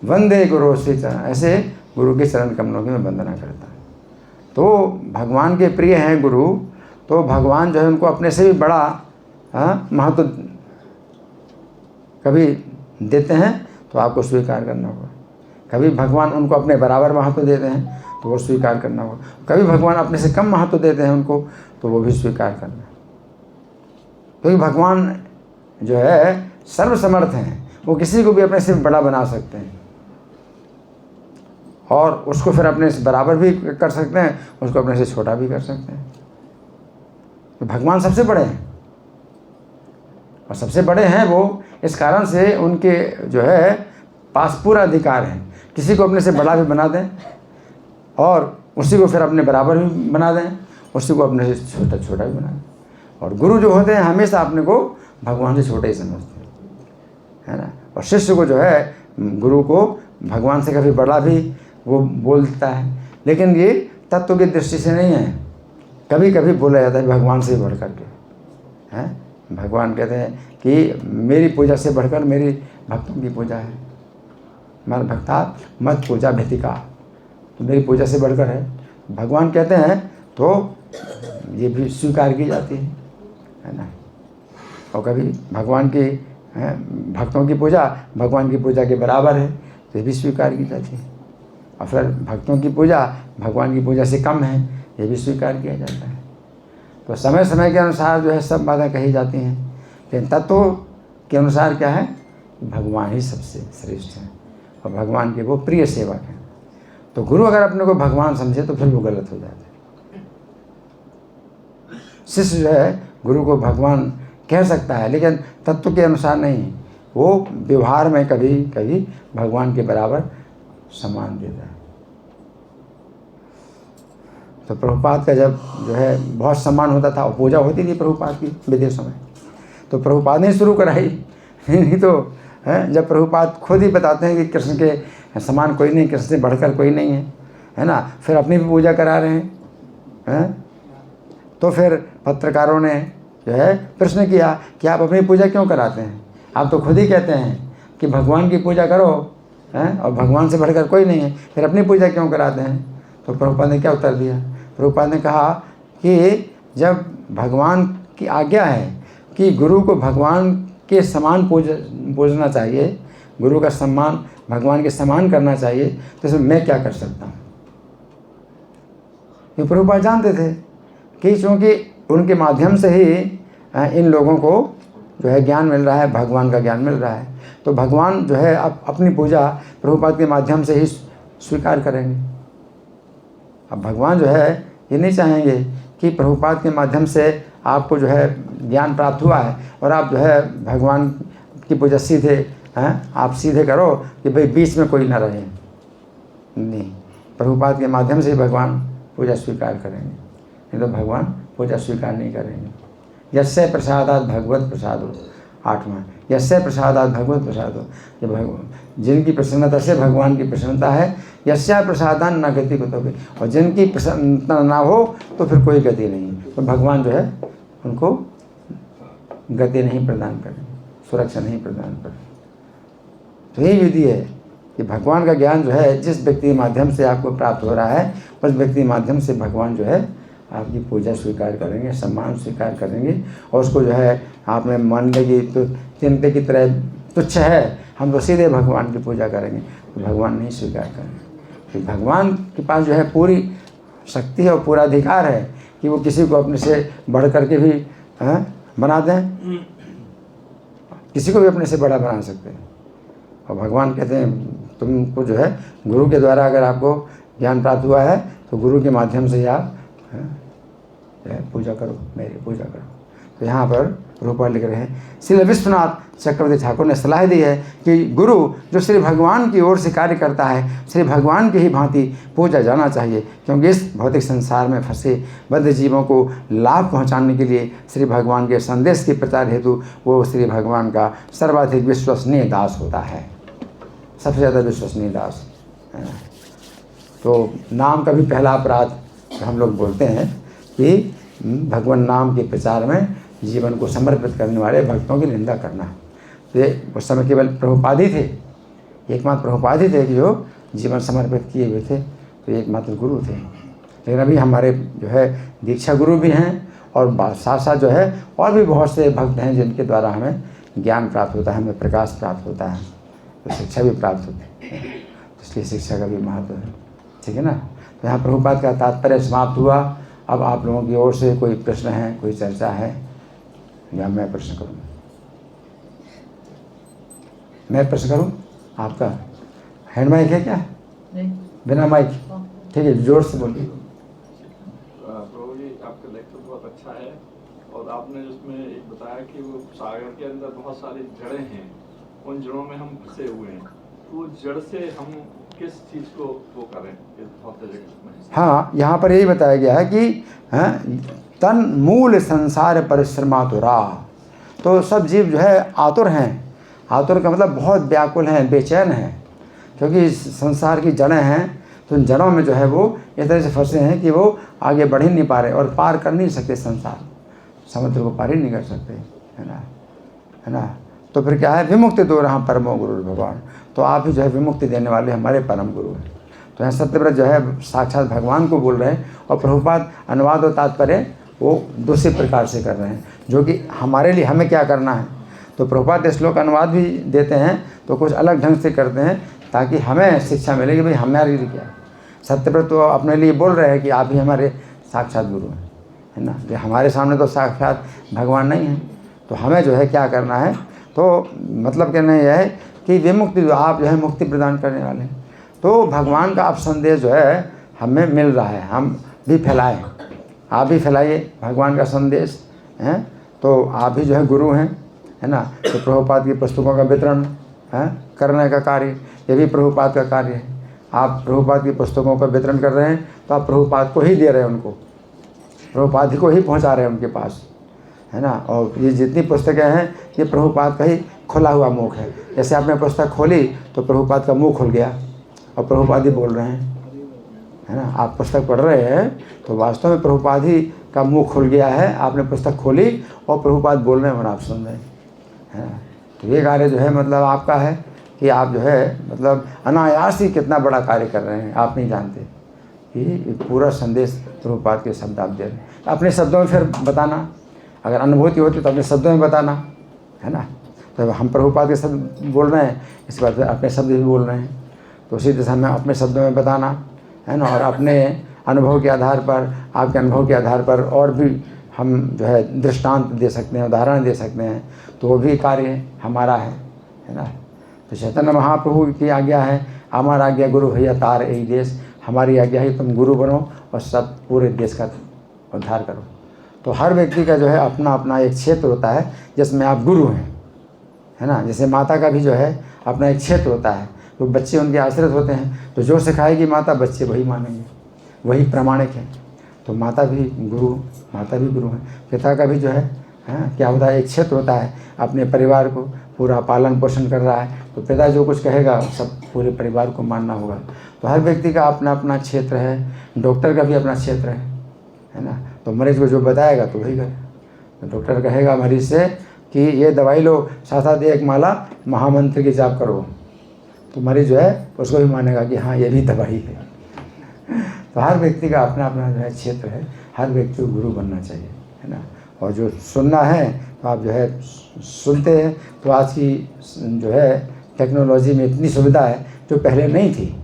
वंदे गुरु श्री चरण, ऐसे गुरु के चरण कमलों की मैं वंदना करता हूँ। तो भगवान के प्रिय हैं गुरु, तो भगवान जो है उनको अपने से भी बड़ा महत्व कभी देते हैं तो आपको स्वीकार करना होगा, कभी भगवान उनको अपने बराबर महत्व देते हैं तो वो स्वीकार करना होगा, कभी भगवान अपने से कम महत्व देते हैं उनको तो वो भी स्वीकार करना। क्योंकि भगवान जो है सर्वसमर्थ हैं, वो किसी को भी अपने से बड़ा बना सकते हैं और उसको फिर अपने से बराबर भी कर सकते हैं, उसको अपने से छोटा भी कर सकते हैं। तो भगवान सबसे बड़े हैं, और सबसे बड़े हैं वो इस कारण से उनके जो है पास पूरा अधिकार है, किसी को अपने से बड़ा भी बना दें और उसी को फिर अपने बराबर भी बना दें, उसी को अपने से छोटा भी बना दें। और गुरु जो होते हैं हमेशा अपने को भगवान से छोटे ही समझते हैं, है ना। और शिष्य को जो है गुरु को भगवान से कभी बड़ा भी वो बोलता है, लेकिन ये तत्व की दृष्टि से नहीं है। कभी कभी बोला जाता है भगवान से बढ़ कर के, हैं। भगवान कहते हैं कि मेरी पूजा से बढ़कर मेरी भक्तों की पूजा है, मत भक्ता मत पूजा भेतिका, तो मेरी पूजा से बढ़कर है। भगवान कहते हैं तो ये भी स्वीकार की जाती है ना। और कभी भगवान की भक्तों की पूजा भगवान की पूजा के बराबर है तो ये भी स्वीकार की जाती है। और फिर भक्तों की पूजा भगवान की पूजा से कम है, ये भी स्वीकार किया जाता है। तो समय समय के अनुसार जो है सब बातें कही जाती हैं, लेकिन तत्व के अनुसार क्या है, भगवान ही सबसे श्रेष्ठ है और भगवान के वो प्रिय सेवक हैं। तो गुरु अगर अपने को भगवान समझे तो फिर वो गलत हो जाता है। शिष्य जो है गुरु को भगवान कह सकता है, लेकिन तत्व के अनुसार नहीं, वो व्यवहार में कभी कभी भगवान के बराबर सम्मान देता है। तो प्रभुपाद का जब जो है बहुत सम्मान होता था और पूजा होती थी प्रभुपाद की विदेशों में, तो प्रभुपाद ने शुरू कराई, नहीं तो जब प्रभुपाद खुद ही बताते हैं कि कृष्ण के समान कोई नहीं, कृष्ण से बढ़कर कोई नहीं है ना, फिर अपनी भी पूजा करा रहे हैं। तो फिर पत्रकारों ने जो है प्रश्न किया कि आप अपनी पूजा क्यों कराते हैं, आप तो खुद ही कहते हैं कि भगवान की पूजा करो और भगवान से बढ़कर कोई नहीं है, फिर अपनी पूजा क्यों कराते हैं। तो प्रभुपाद ने क्या उत्तर दिया, प्रभुपाद ने कहा कि जब भगवान की आज्ञा है कि गुरु को भगवान के समान पूजना चाहिए, गुरु का सम्मान भगवान के समान करना चाहिए, तो इसमें मैं क्या कर सकता हूँ। ये प्रभुपाद जानते थे कि चूँकि उनके माध्यम से ही इन लोगों को जो है ज्ञान मिल रहा है, भगवान का ज्ञान मिल रहा है, तो भगवान जो है अपनी पूजा प्रभुपाद के माध्यम से ही स्वीकार करेंगे। अब भगवान जो है ये नहीं चाहेंगे कि प्रभुपाद के माध्यम से आपको जो है ज्ञान प्राप्त हुआ है और आप जो है भगवान की पूजा सीधे आप सीधे करो कि भाई बीच में कोई ना रहे। नहीं, प्रभुपाद के माध्यम से ही भगवान पूजा स्वीकार करेंगे, नहीं तो भगवान पूजा स्वीकार नहीं करेंगे। यस्य प्रसादात भगवत प्रसादो, 8वां, यस्य प्रसादात भगवत प्रसादो, ये जिनकी प्रसन्नता से भगवान की प्रसन्नता है, यस्या प्रसादान न गति कुतोपि, और जिनकी प्रसन्नता ना हो तो फिर कोई गति नहीं, तो भगवान जो है उनको गति नहीं प्रदान करेंगे, सुरक्षा नहीं प्रदान करेंगे। तो यही विधि है कि भगवान का ज्ञान जो है जिस व्यक्ति के माध्यम से आपको प्राप्त हो रहा है, उस व्यक्ति के माध्यम से भगवान जो है आपकी पूजा स्वीकार करेंगे, सम्मान स्वीकार करेंगे, और उसको जो है आपने मान लेंगे तो चिंते की तरह तुच्छ है, हम तो सीधे भगवान की पूजा करेंगे, तो भगवान नहीं स्वीकार करेंगे। तो भगवान के पास जो है पूरी शक्ति है और पूरा अधिकार है कि वो किसी को अपने से बढ़ करके भी बना दें, किसी को भी अपने से बड़ा बना सकते हैं। और भगवान कहते हैं तुमको जो है गुरु के द्वारा अगर आपको ज्ञान प्राप्त हुआ है तो गुरु के माध्यम से ही आप जो है पूजा करो, मेरी पूजा करो। तो यहाँ पर रूपा लिख रहे हैं, श्री विश्वनाथ चक्रवर्ती ठाकुर ने सलाह दी है कि गुरु जो श्री भगवान की ओर से कार्य करता है, श्री भगवान की ही भांति पूजा जाना चाहिए, क्योंकि इस भौतिक संसार में फंसे बद्ध जीवों को लाभ पहुंचाने के लिए श्री भगवान के संदेश के प्रचार हेतु वो श्री भगवान का सर्वाधिक विश्वसनीय दास होता है, सबसे ज़्यादा विश्वसनीय दास। तो नाम का भी पहला अपराध हम लोग बोलते हैं कि भगवान नाम के प्रचार में जीवन को समर्पित करने वाले भक्तों की निंदा करना। तो ये उस समय केवल प्रभुपाद ही थे, एकमात्र प्रभुपाद ही थे कि जो जीवन समर्पित किए हुए थे, तो एकमात्र गुरु थे। लेकिन अभी हमारे जो है दीक्षा गुरु भी हैं और साथ साथ जो है और भी बहुत से भक्त हैं जिनके द्वारा हमें ज्ञान प्राप्त होता है, हमें प्रकाश प्राप्त होता है, तो शिक्षा भी प्राप्त होती है। इसलिए शिक्षा का भी महत्व है, ठीक है ना। तो यहाँ प्रभुपाद का तात्पर्य समाप्त हुआ। अब आप लोगों की ओर से कोई प्रश्न है, कोई चर्चा है, या मैं प्रश्न करूँ? मैं प्रश्न करूँ? आपका हैंड माइक है क्या? नहीं। बिना माइक? ठीक है, जोर से बोलिए। प्रभु जी, आपका लेक्चर बहुत अच्छा है और आपने जिसमें एक बताया कि वो सागर के अंदर बहुत सारी जड़ें हैं, उन जड़ों में हम फंसे हुए हैं, तो जड़ से हम किस चीज़ को वो करें इस भौतिक जगत में? हाँ, यहाँ पर यही बताया गया है कि तन मूल संसार परिश्रमातुरा। तो सब जीव जो है आतुर हैं। आतुर का मतलब बहुत व्याकुल हैं, बेचैन हैं, क्योंकि संसार की जड़ें हैं। तो उन जड़ों में जो है वो इस तरह से फंसे हैं कि वो आगे बढ़ ही नहीं पा रहे और पार कर नहीं सकते, संसार समुद्र को पार ही नहीं कर सकते, है ना, है ना। तो फिर क्या है, विमुक्ति दो रहा परमो गुरु भगवान। तो आप ही जो है विमुक्ति देने वाले हमारे परम गुरु हैं। तो यहाँ सत्यव्रत जो है साक्षात भगवान को बोल रहे हैं और प्रभुपाद अनुवाद और तात्पर्य वो दूसरे प्रकार से कर रहे हैं, जो कि हमारे लिए हमें क्या करना है। तो प्रभुपाद श्लोक अनुवाद भी देते हैं तो कुछ अलग ढंग से करते हैं ताकि हमें शिक्षा मिले कि भाई हमारे लिए क्या है। सत्यव्रत तो अपने लिए बोल रहे हैं कि आप ही हमारे साक्षात गुरु हैं, है ना। कि हमारे सामने तो साक्षात भगवान नहीं है, तो हमें जो है क्या करना है। तो मतलब कहना यह है कि विमुक्ति जो आप जो है मुक्ति प्रदान करने वाले हैं। तो भगवान का आप संदेश जो है हमें मिल रहा है, हम भी फैलाएं, आप भी फैलाइए भगवान का संदेश हैं। तो आप भी जो है गुरु हैं, है ना। तो प्रभुपाद की पुस्तकों का वितरण करने का कार्य ये भी प्रभुपाद का कार्य है। आप प्रभुपाद की पुस्तकों का वितरण कर रहे हैं तो आप प्रभुपाद को ही दे रहे हैं, उनको प्रभुपाद को ही पहुंचा रहे हैं उनके पास, है ना। और ये जितनी पुस्तकें हैं ये प्रभुपाद का ही खुला हुआ मुख है। जैसे आपने पुस्तक खोली तो प्रभुपाद का मुंह खुल गया और प्रभुपाद ही बोल रहे हैं, है ना। आप पुस्तक पढ़ रहे हैं तो वास्तव में प्रभुपाद ही का मुंह खुल गया है। आपने पुस्तक खोली और प्रभुपाद बोल रहे हैं और आप सुन रहे हैं, है ना। तो ये कार्य जो है मतलब आपका है कि आप जो है मतलब अनायास ही कितना बड़ा कार्य कर रहे हैं, आप नहीं जानते। कि पूरा संदेश प्रभुपाद के शब्द आप दे रहे हैं। अपने शब्दों में फिर बताना, अगर अनुभूति होती तो अपने शब्दों में बताना, है ना। तो हम प्रभुपाद के शब्द बोल रहे हैं, इसके बाद फिर अपने शब्द भी बोल रहे हैं, तो उसी दिशा में अपने शब्दों में बताना, है ना। और अपने अनुभव के आधार पर, आपके अनुभव के आधार पर और भी हम जो है दृष्टांत दे सकते हैं, उदाहरण दे सकते हैं, तो वो भी कार्य हमारा है ना। तो चैतन्य महाप्रभु की आज्ञा है, हमारा आज्ञा गुरु भैया तार यही देश। हमारी आज्ञा है तुम गुरु बनो और सब पूरे देश का उद्धार करो। तो हर व्यक्ति का जो है अपना अपना एक क्षेत्र होता है जिसमें आप गुरु हैं, है ना। जैसे माता का भी जो है अपना एक क्षेत्र होता है, तो बच्चे उनके आश्रित होते हैं, तो जो सिखाएगी माता बच्चे वही मानेंगे, वही प्रामाणिक है। तो माता भी गुरु हैं। पिता का भी जो है क्या होता है, एक क्षेत्र होता है, अपने परिवार को पूरा पालन पोषण कर रहा है, तो पिता जो कुछ कहेगा सब पूरे परिवार को मानना होगा। तो हर व्यक्ति का अपना अपना क्षेत्र है। डॉक्टर का भी अपना क्षेत्र है ना। तो मरीज को जो बताएगा तो वही करे। तो डॉक्टर कहेगा मरीज से कि ये दवाई लो, साथ साथ एक माला महामंत्र की जाप करो, तो मरीज जो है उसको भी मानेगा कि हाँ ये भी दवाई है। तो हर व्यक्ति का अपना अपना जो है क्षेत्र है, हर व्यक्ति को गुरु बनना चाहिए, है ना। और जो सुनना है तो आप जो है सुनते हैं। तो आज की जो है टेक्नोलॉजी में इतनी सुविधा है जो पहले नहीं थी,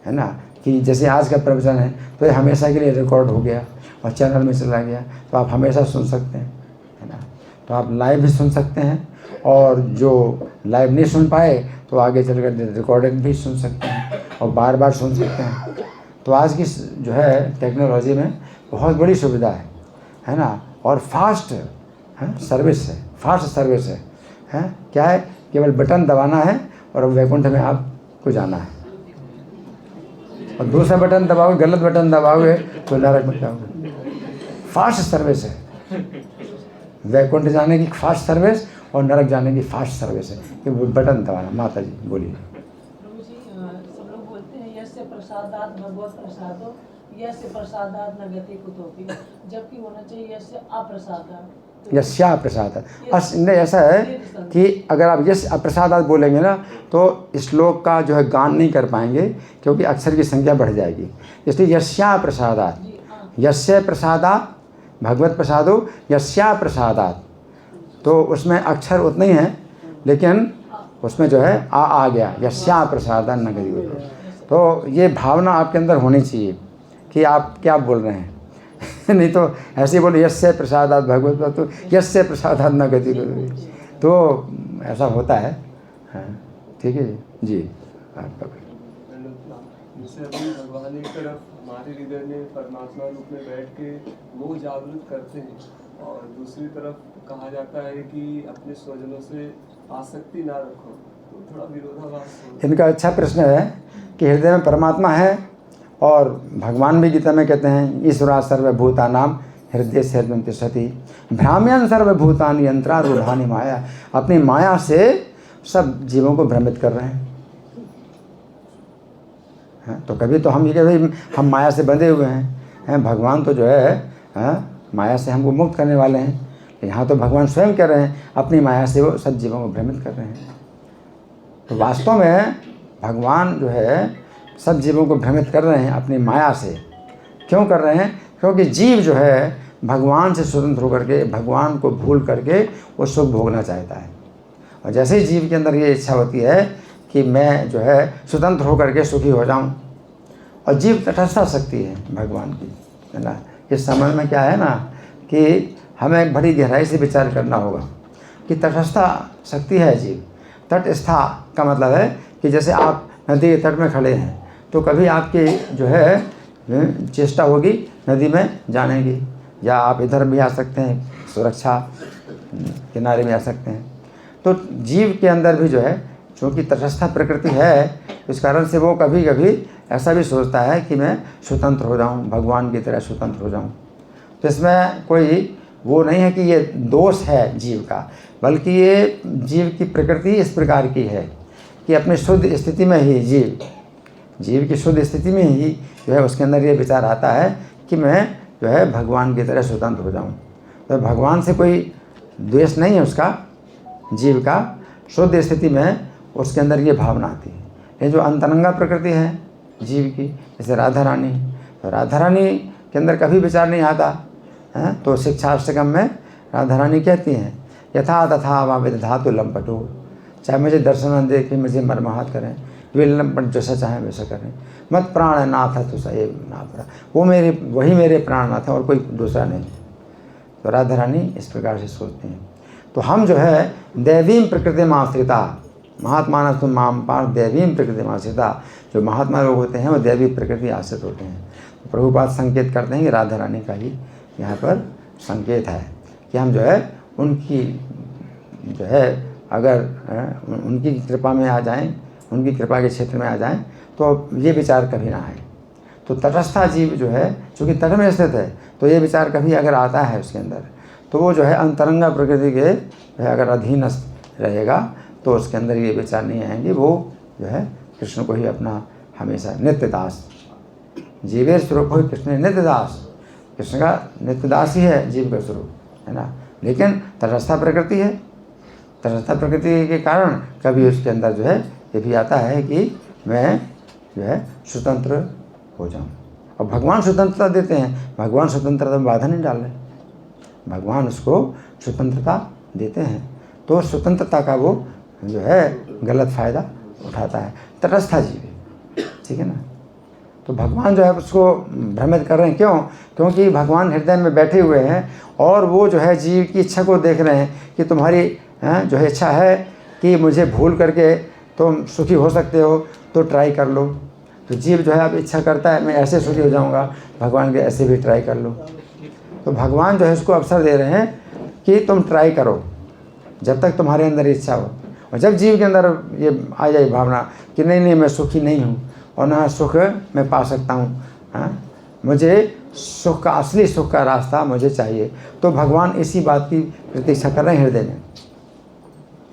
है ना, कि जैसे आज का प्रवचन है तो ये हमेशा के लिए रिकॉर्ड हो गया और चैनल में चला गया, तो आप हमेशा सुन सकते हैं, है ना। तो आप लाइव भी सुन सकते हैं, और जो लाइव नहीं सुन पाए तो आगे चलकर रिकॉर्डिंग भी सुन सकते हैं और बार बार सुन सकते हैं। तो आज की जो है टेक्नोलॉजी में बहुत बड़ी सुविधा है ना, और फास्ट है सर्विस है, फास्ट सर्विस है। क्या है, केवल बटन दबाना है और वैकुंठ में आपको जाना है, और दूसरा बटन दबाओगे, गलत बटन दबाओगे तो नरक में जाओगे। फास्ट सर्विस है, वैकुंठ जाने की फास्ट सर्विस और नरक जाने की फास्ट सर्विस है, ये बटन दबाना। माता जी बोलिए। प्रभु जी, सब लोग बोलते हैं यस्य प्रसादात भगवत प्रसादो, यस्य प्रसादात न गति कुतोपि, जबकि होना चाहिए यस्य अप्रसादात। यस्या प्रसाद नहीं, ऐसा है कि अगर आप यश अप्रसादात बोलेंगे ना तो श्लोक का जो है गान नहीं कर पाएंगे, क्योंकि अक्षर की संख्या बढ़ जाएगी। इसलिए यस्या प्रसादात, यस्य प्रसादात भगवत प्रसादो यस्या प्रसादात, तो उसमें अक्षर उतने ही हैं, लेकिन उसमें जो है आ गया, यस्या प्रसादात न गति। तो ये भावना आपके अंदर होनी चाहिए कि आप क्या बोल रहे हैं नहीं तो ऐसे ही बोले यस्य प्रसादात भगवत, तो यस्य प्रसादात न गति, तो ऐसा होता है। हाँ ठीक है जी। जैसे अभी भगवान एक तरफ हमारे हृदय में परमात्मा रूप में बैठ के वो जागृत करते हैं, और दूसरी तरफ कहा जाता है कि अपने स्वजनों से आसक्ति ना रखो, तो थोड़ा विरोधाभास हो। इनका अच्छा प्रश्न है कि हृदय में परमात्मा है, और भगवान भी गीता में कहते हैं ईश्वरा सर्वभूतानाम हृदय से तिष्ठति भ्राम्यन सर्वभूतानि यंत्रारूढ़ानि माया। अपनी माया से सब जीवों को भ्रमित कर रहे हैं। तो कभी तो हम ये कहते हैं हम माया से बंधे हुए हैं, भगवान तो जो है माया से हमको मुक्त करने वाले हैं। यहाँ तो भगवान स्वयं कह रहे हैं अपनी माया से वो सब जीवों को भ्रमित कर रहे हैं। तो वास्तव में भगवान जो है सब जीवों को भ्रमित कर रहे हैं अपनी माया से। क्यों कर रहे हैं? क्योंकि जीव जो है भगवान से स्वतंत्र होकर के, भगवान को भूल करके वो सुख भोगना चाहता है। और जैसे ही जीव के अंदर ये इच्छा होती है कि मैं जो है स्वतंत्र होकर के सुखी हो जाऊं, और जीव तटस्था शक्ति है भगवान की, है ना। इस समय में क्या है ना कि हमें बड़ी गहराई से विचार करना होगा कि तटस्था शक्ति है जीव। तटस्था का मतलब है कि जैसे आप नदी के तट में खड़े हैं तो कभी आपकी जो है चेष्टा होगी नदी में जाने की, या आप इधर भी आ सकते हैं, सुरक्षा किनारे में आ सकते हैं। तो जीव के अंदर भी जो है चूँकि तटस्था प्रकृति है, इस कारण से वो कभी कभी ऐसा भी सोचता है कि मैं स्वतंत्र हो जाऊं, भगवान की तरह स्वतंत्र हो जाऊं। तो इसमें कोई वो नहीं है कि ये दोष है जीव का, बल्कि ये जीव की प्रकृति इस प्रकार की है कि अपनी शुद्ध स्थिति में ही जीव की शुद्ध स्थिति में ही जो है उसके अंदर ये विचार आता है कि मैं जो है भगवान की तरह स्वतंत्र हो जाऊं। तो भगवान से कोई द्वेष नहीं है उसका, जीव का शुद्ध स्थिति में उसके अंदर ये भावना आती है। ये जो अंतरंगा प्रकृति है जीव की, जैसे राधा रानी, तो राधा रानी के अंदर कभी विचार नहीं आता है। तो शिक्षाष्टकम में राधा रानी कहती हैं यथा तथा वा विदधातु लंपटो, चाहे मुझे दर्शन दे के मुझे मरमाहत करें, वे लंपट जैसा चाहें वैसा करें, मत प्राण नाथ है तो सही ना, वो वही मेरे प्राणनाथ है और कोई दूसरा नहीं। तो राधा रानी इस प्रकार से सोचती हैं। तो हम जो है दैवीं प्रकृति आश्रिता, महात्मा तुम माम पार दैवीं प्रकृति आश्रिता, जो महात्मा लोग होते हैं वो दैवी प्रकृति आश्रित होते हैं। तो प्रभुपाद संकेत करते हैं कि राधा रानी का ही यहाँ पर संकेत है कि हम जो है उनकी जो है अगर उनकी कृपा में आ जाएं, उनकी कृपा के क्षेत्र में आ जाएं, तो ये विचार कभी ना आए। तो तटस्था जीव जो है चूँकि तट में स्थित है, तो ये विचार कभी अगर आता है उसके अंदर, तो वो जो है अंतरंगा प्रकृति के अगर अधीन रहेगा तो उसके अंदर ये विचार नहीं आएंगे। वो जो है कृष्ण को ही अपना हमेशा नित्य दास, जीवेर स्वरूप हो कृष्ण नित्य दास, कृष्ण का नित्य दास ही है जीव का स्वरूप, है ना। लेकिन तटस्था प्रकृति है, तटस्था प्रकृति के कारण कभी उसके अंदर जो है ये भी आता है कि मैं जो है स्वतंत्र हो जाऊं। और भगवान स्वतंत्रता देते हैं, भगवान स्वतंत्रता में बाधा नहीं डाल रहे, भगवान उसको स्वतंत्रता देते हैं। तो स्वतंत्रता का वो जो है गलत फ़ायदा उठाता है, तटस्था जीव है, ठीक है ना। तो भगवान जो है उसको भ्रमित कर रहे हैं, क्यों? क्योंकि भगवान हृदय में बैठे हुए हैं और वो जो है जीव की इच्छा को देख रहे हैं कि तुम्हारी जो है इच्छा है कि मुझे भूल करके तुम सुखी हो सकते हो, तो ट्राई कर लो। तो जीव जो है अब इच्छा करता है मैं ऐसे सुखी हो जाऊंगा, भगवान के ऐसे भी ट्राई कर लो। तो भगवान जो है उसको अवसर दे रहे हैं कि तुम ट्राई करो जब तक तुम्हारे अंदर इच्छा हो। और जब जीव के अंदर ये आ जाए भावना कि नहीं नहीं मैं सुखी नहीं हूँ और ना सुख मैं पा सकता हूँ, मुझे सुख का असली सुख का रास्ता मुझे चाहिए, तो भगवान इसी बात की प्रतीक्षा कर रहे हैं हृदय में,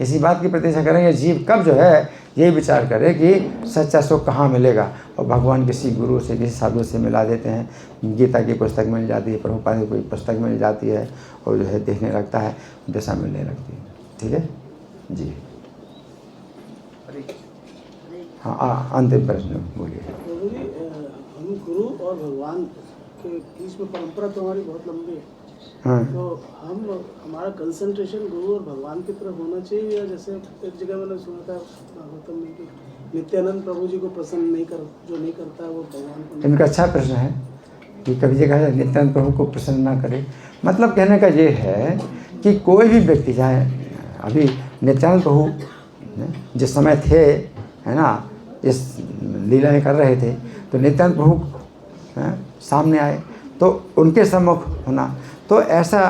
इसी बात की प्रतीक्षा करेंगे जीव कब जो है ये विचार करे कि सच्चा सुख कहाँ मिलेगा। और भगवान किसी गुरु से किसी साधु से मिला देते हैं, गीता की पुस्तक मिल जाती है, प्रभुपाद की कोई पुस्तक मिल जाती है और जो है देखने लगता है, दशा मिलने लगती है। ठीक है जी। हाँ अंतिम प्रश्न बोलिए। प्रभु जी, हम गुरु और भगवान के बीच में परंपरा तो हमारी बहुत लंबी है। हाँ तो हमारा कंसंट्रेशन गुरु और भगवान की तरफ होना चाहिए, या जैसे एक जगह मैंने सुना था भागवतम में कि नित्यानंद प्रभु जी को प्रसन्न नहीं जो नहीं करता है वो भगवान को। इनका अच्छा प्रश्न है कि कभी जगह है नित्यानंद प्रभु को प्रसन्न ना करे। मतलब कहने का ये है कि कोई भी व्यक्ति, चाहे अभी नित्यानंद प्रभु जिस समय थे है ना, इस लीलाएँ कर रहे थे, तो नित्यानंद प्रभु सामने आए तो उनके सम्मुख होना, तो ऐसा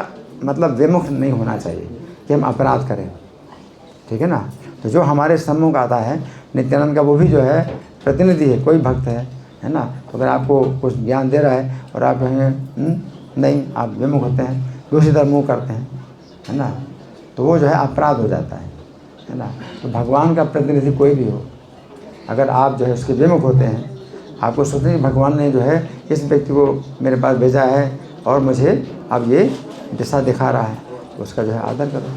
मतलब विमुख नहीं होना चाहिए कि हम अपराध करें, ठीक है ना। तो जो हमारे सम्मुख आता है नित्यानंद का, वो भी जो है प्रतिनिधि है, कोई भक्त है ना। तो अगर आपको कुछ ज्ञान दे रहा है और आप नहीं, आप विमुख होते हैं, दूसरी तरफ मुँह करते हैं, है ना, तो वो जो है अपराध हो जाता है ना। तो भगवान का प्रतिनिधि कोई भी हो, अगर आप जो है उसके विमुख होते हैं, आपको सोचते हैं भगवान ने जो है इस व्यक्ति को मेरे पास भेजा है और मुझे अब ये दिशा दिखा रहा है, तो उसका जो है आदर करो।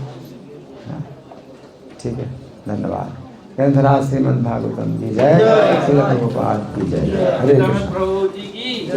ठीक है, धन्यवाद। ग्रंथराज श्रीमद् भागवतम की जय, श्री प्रभुपाद की जय। हरे कृष्ण। प्रभु जी की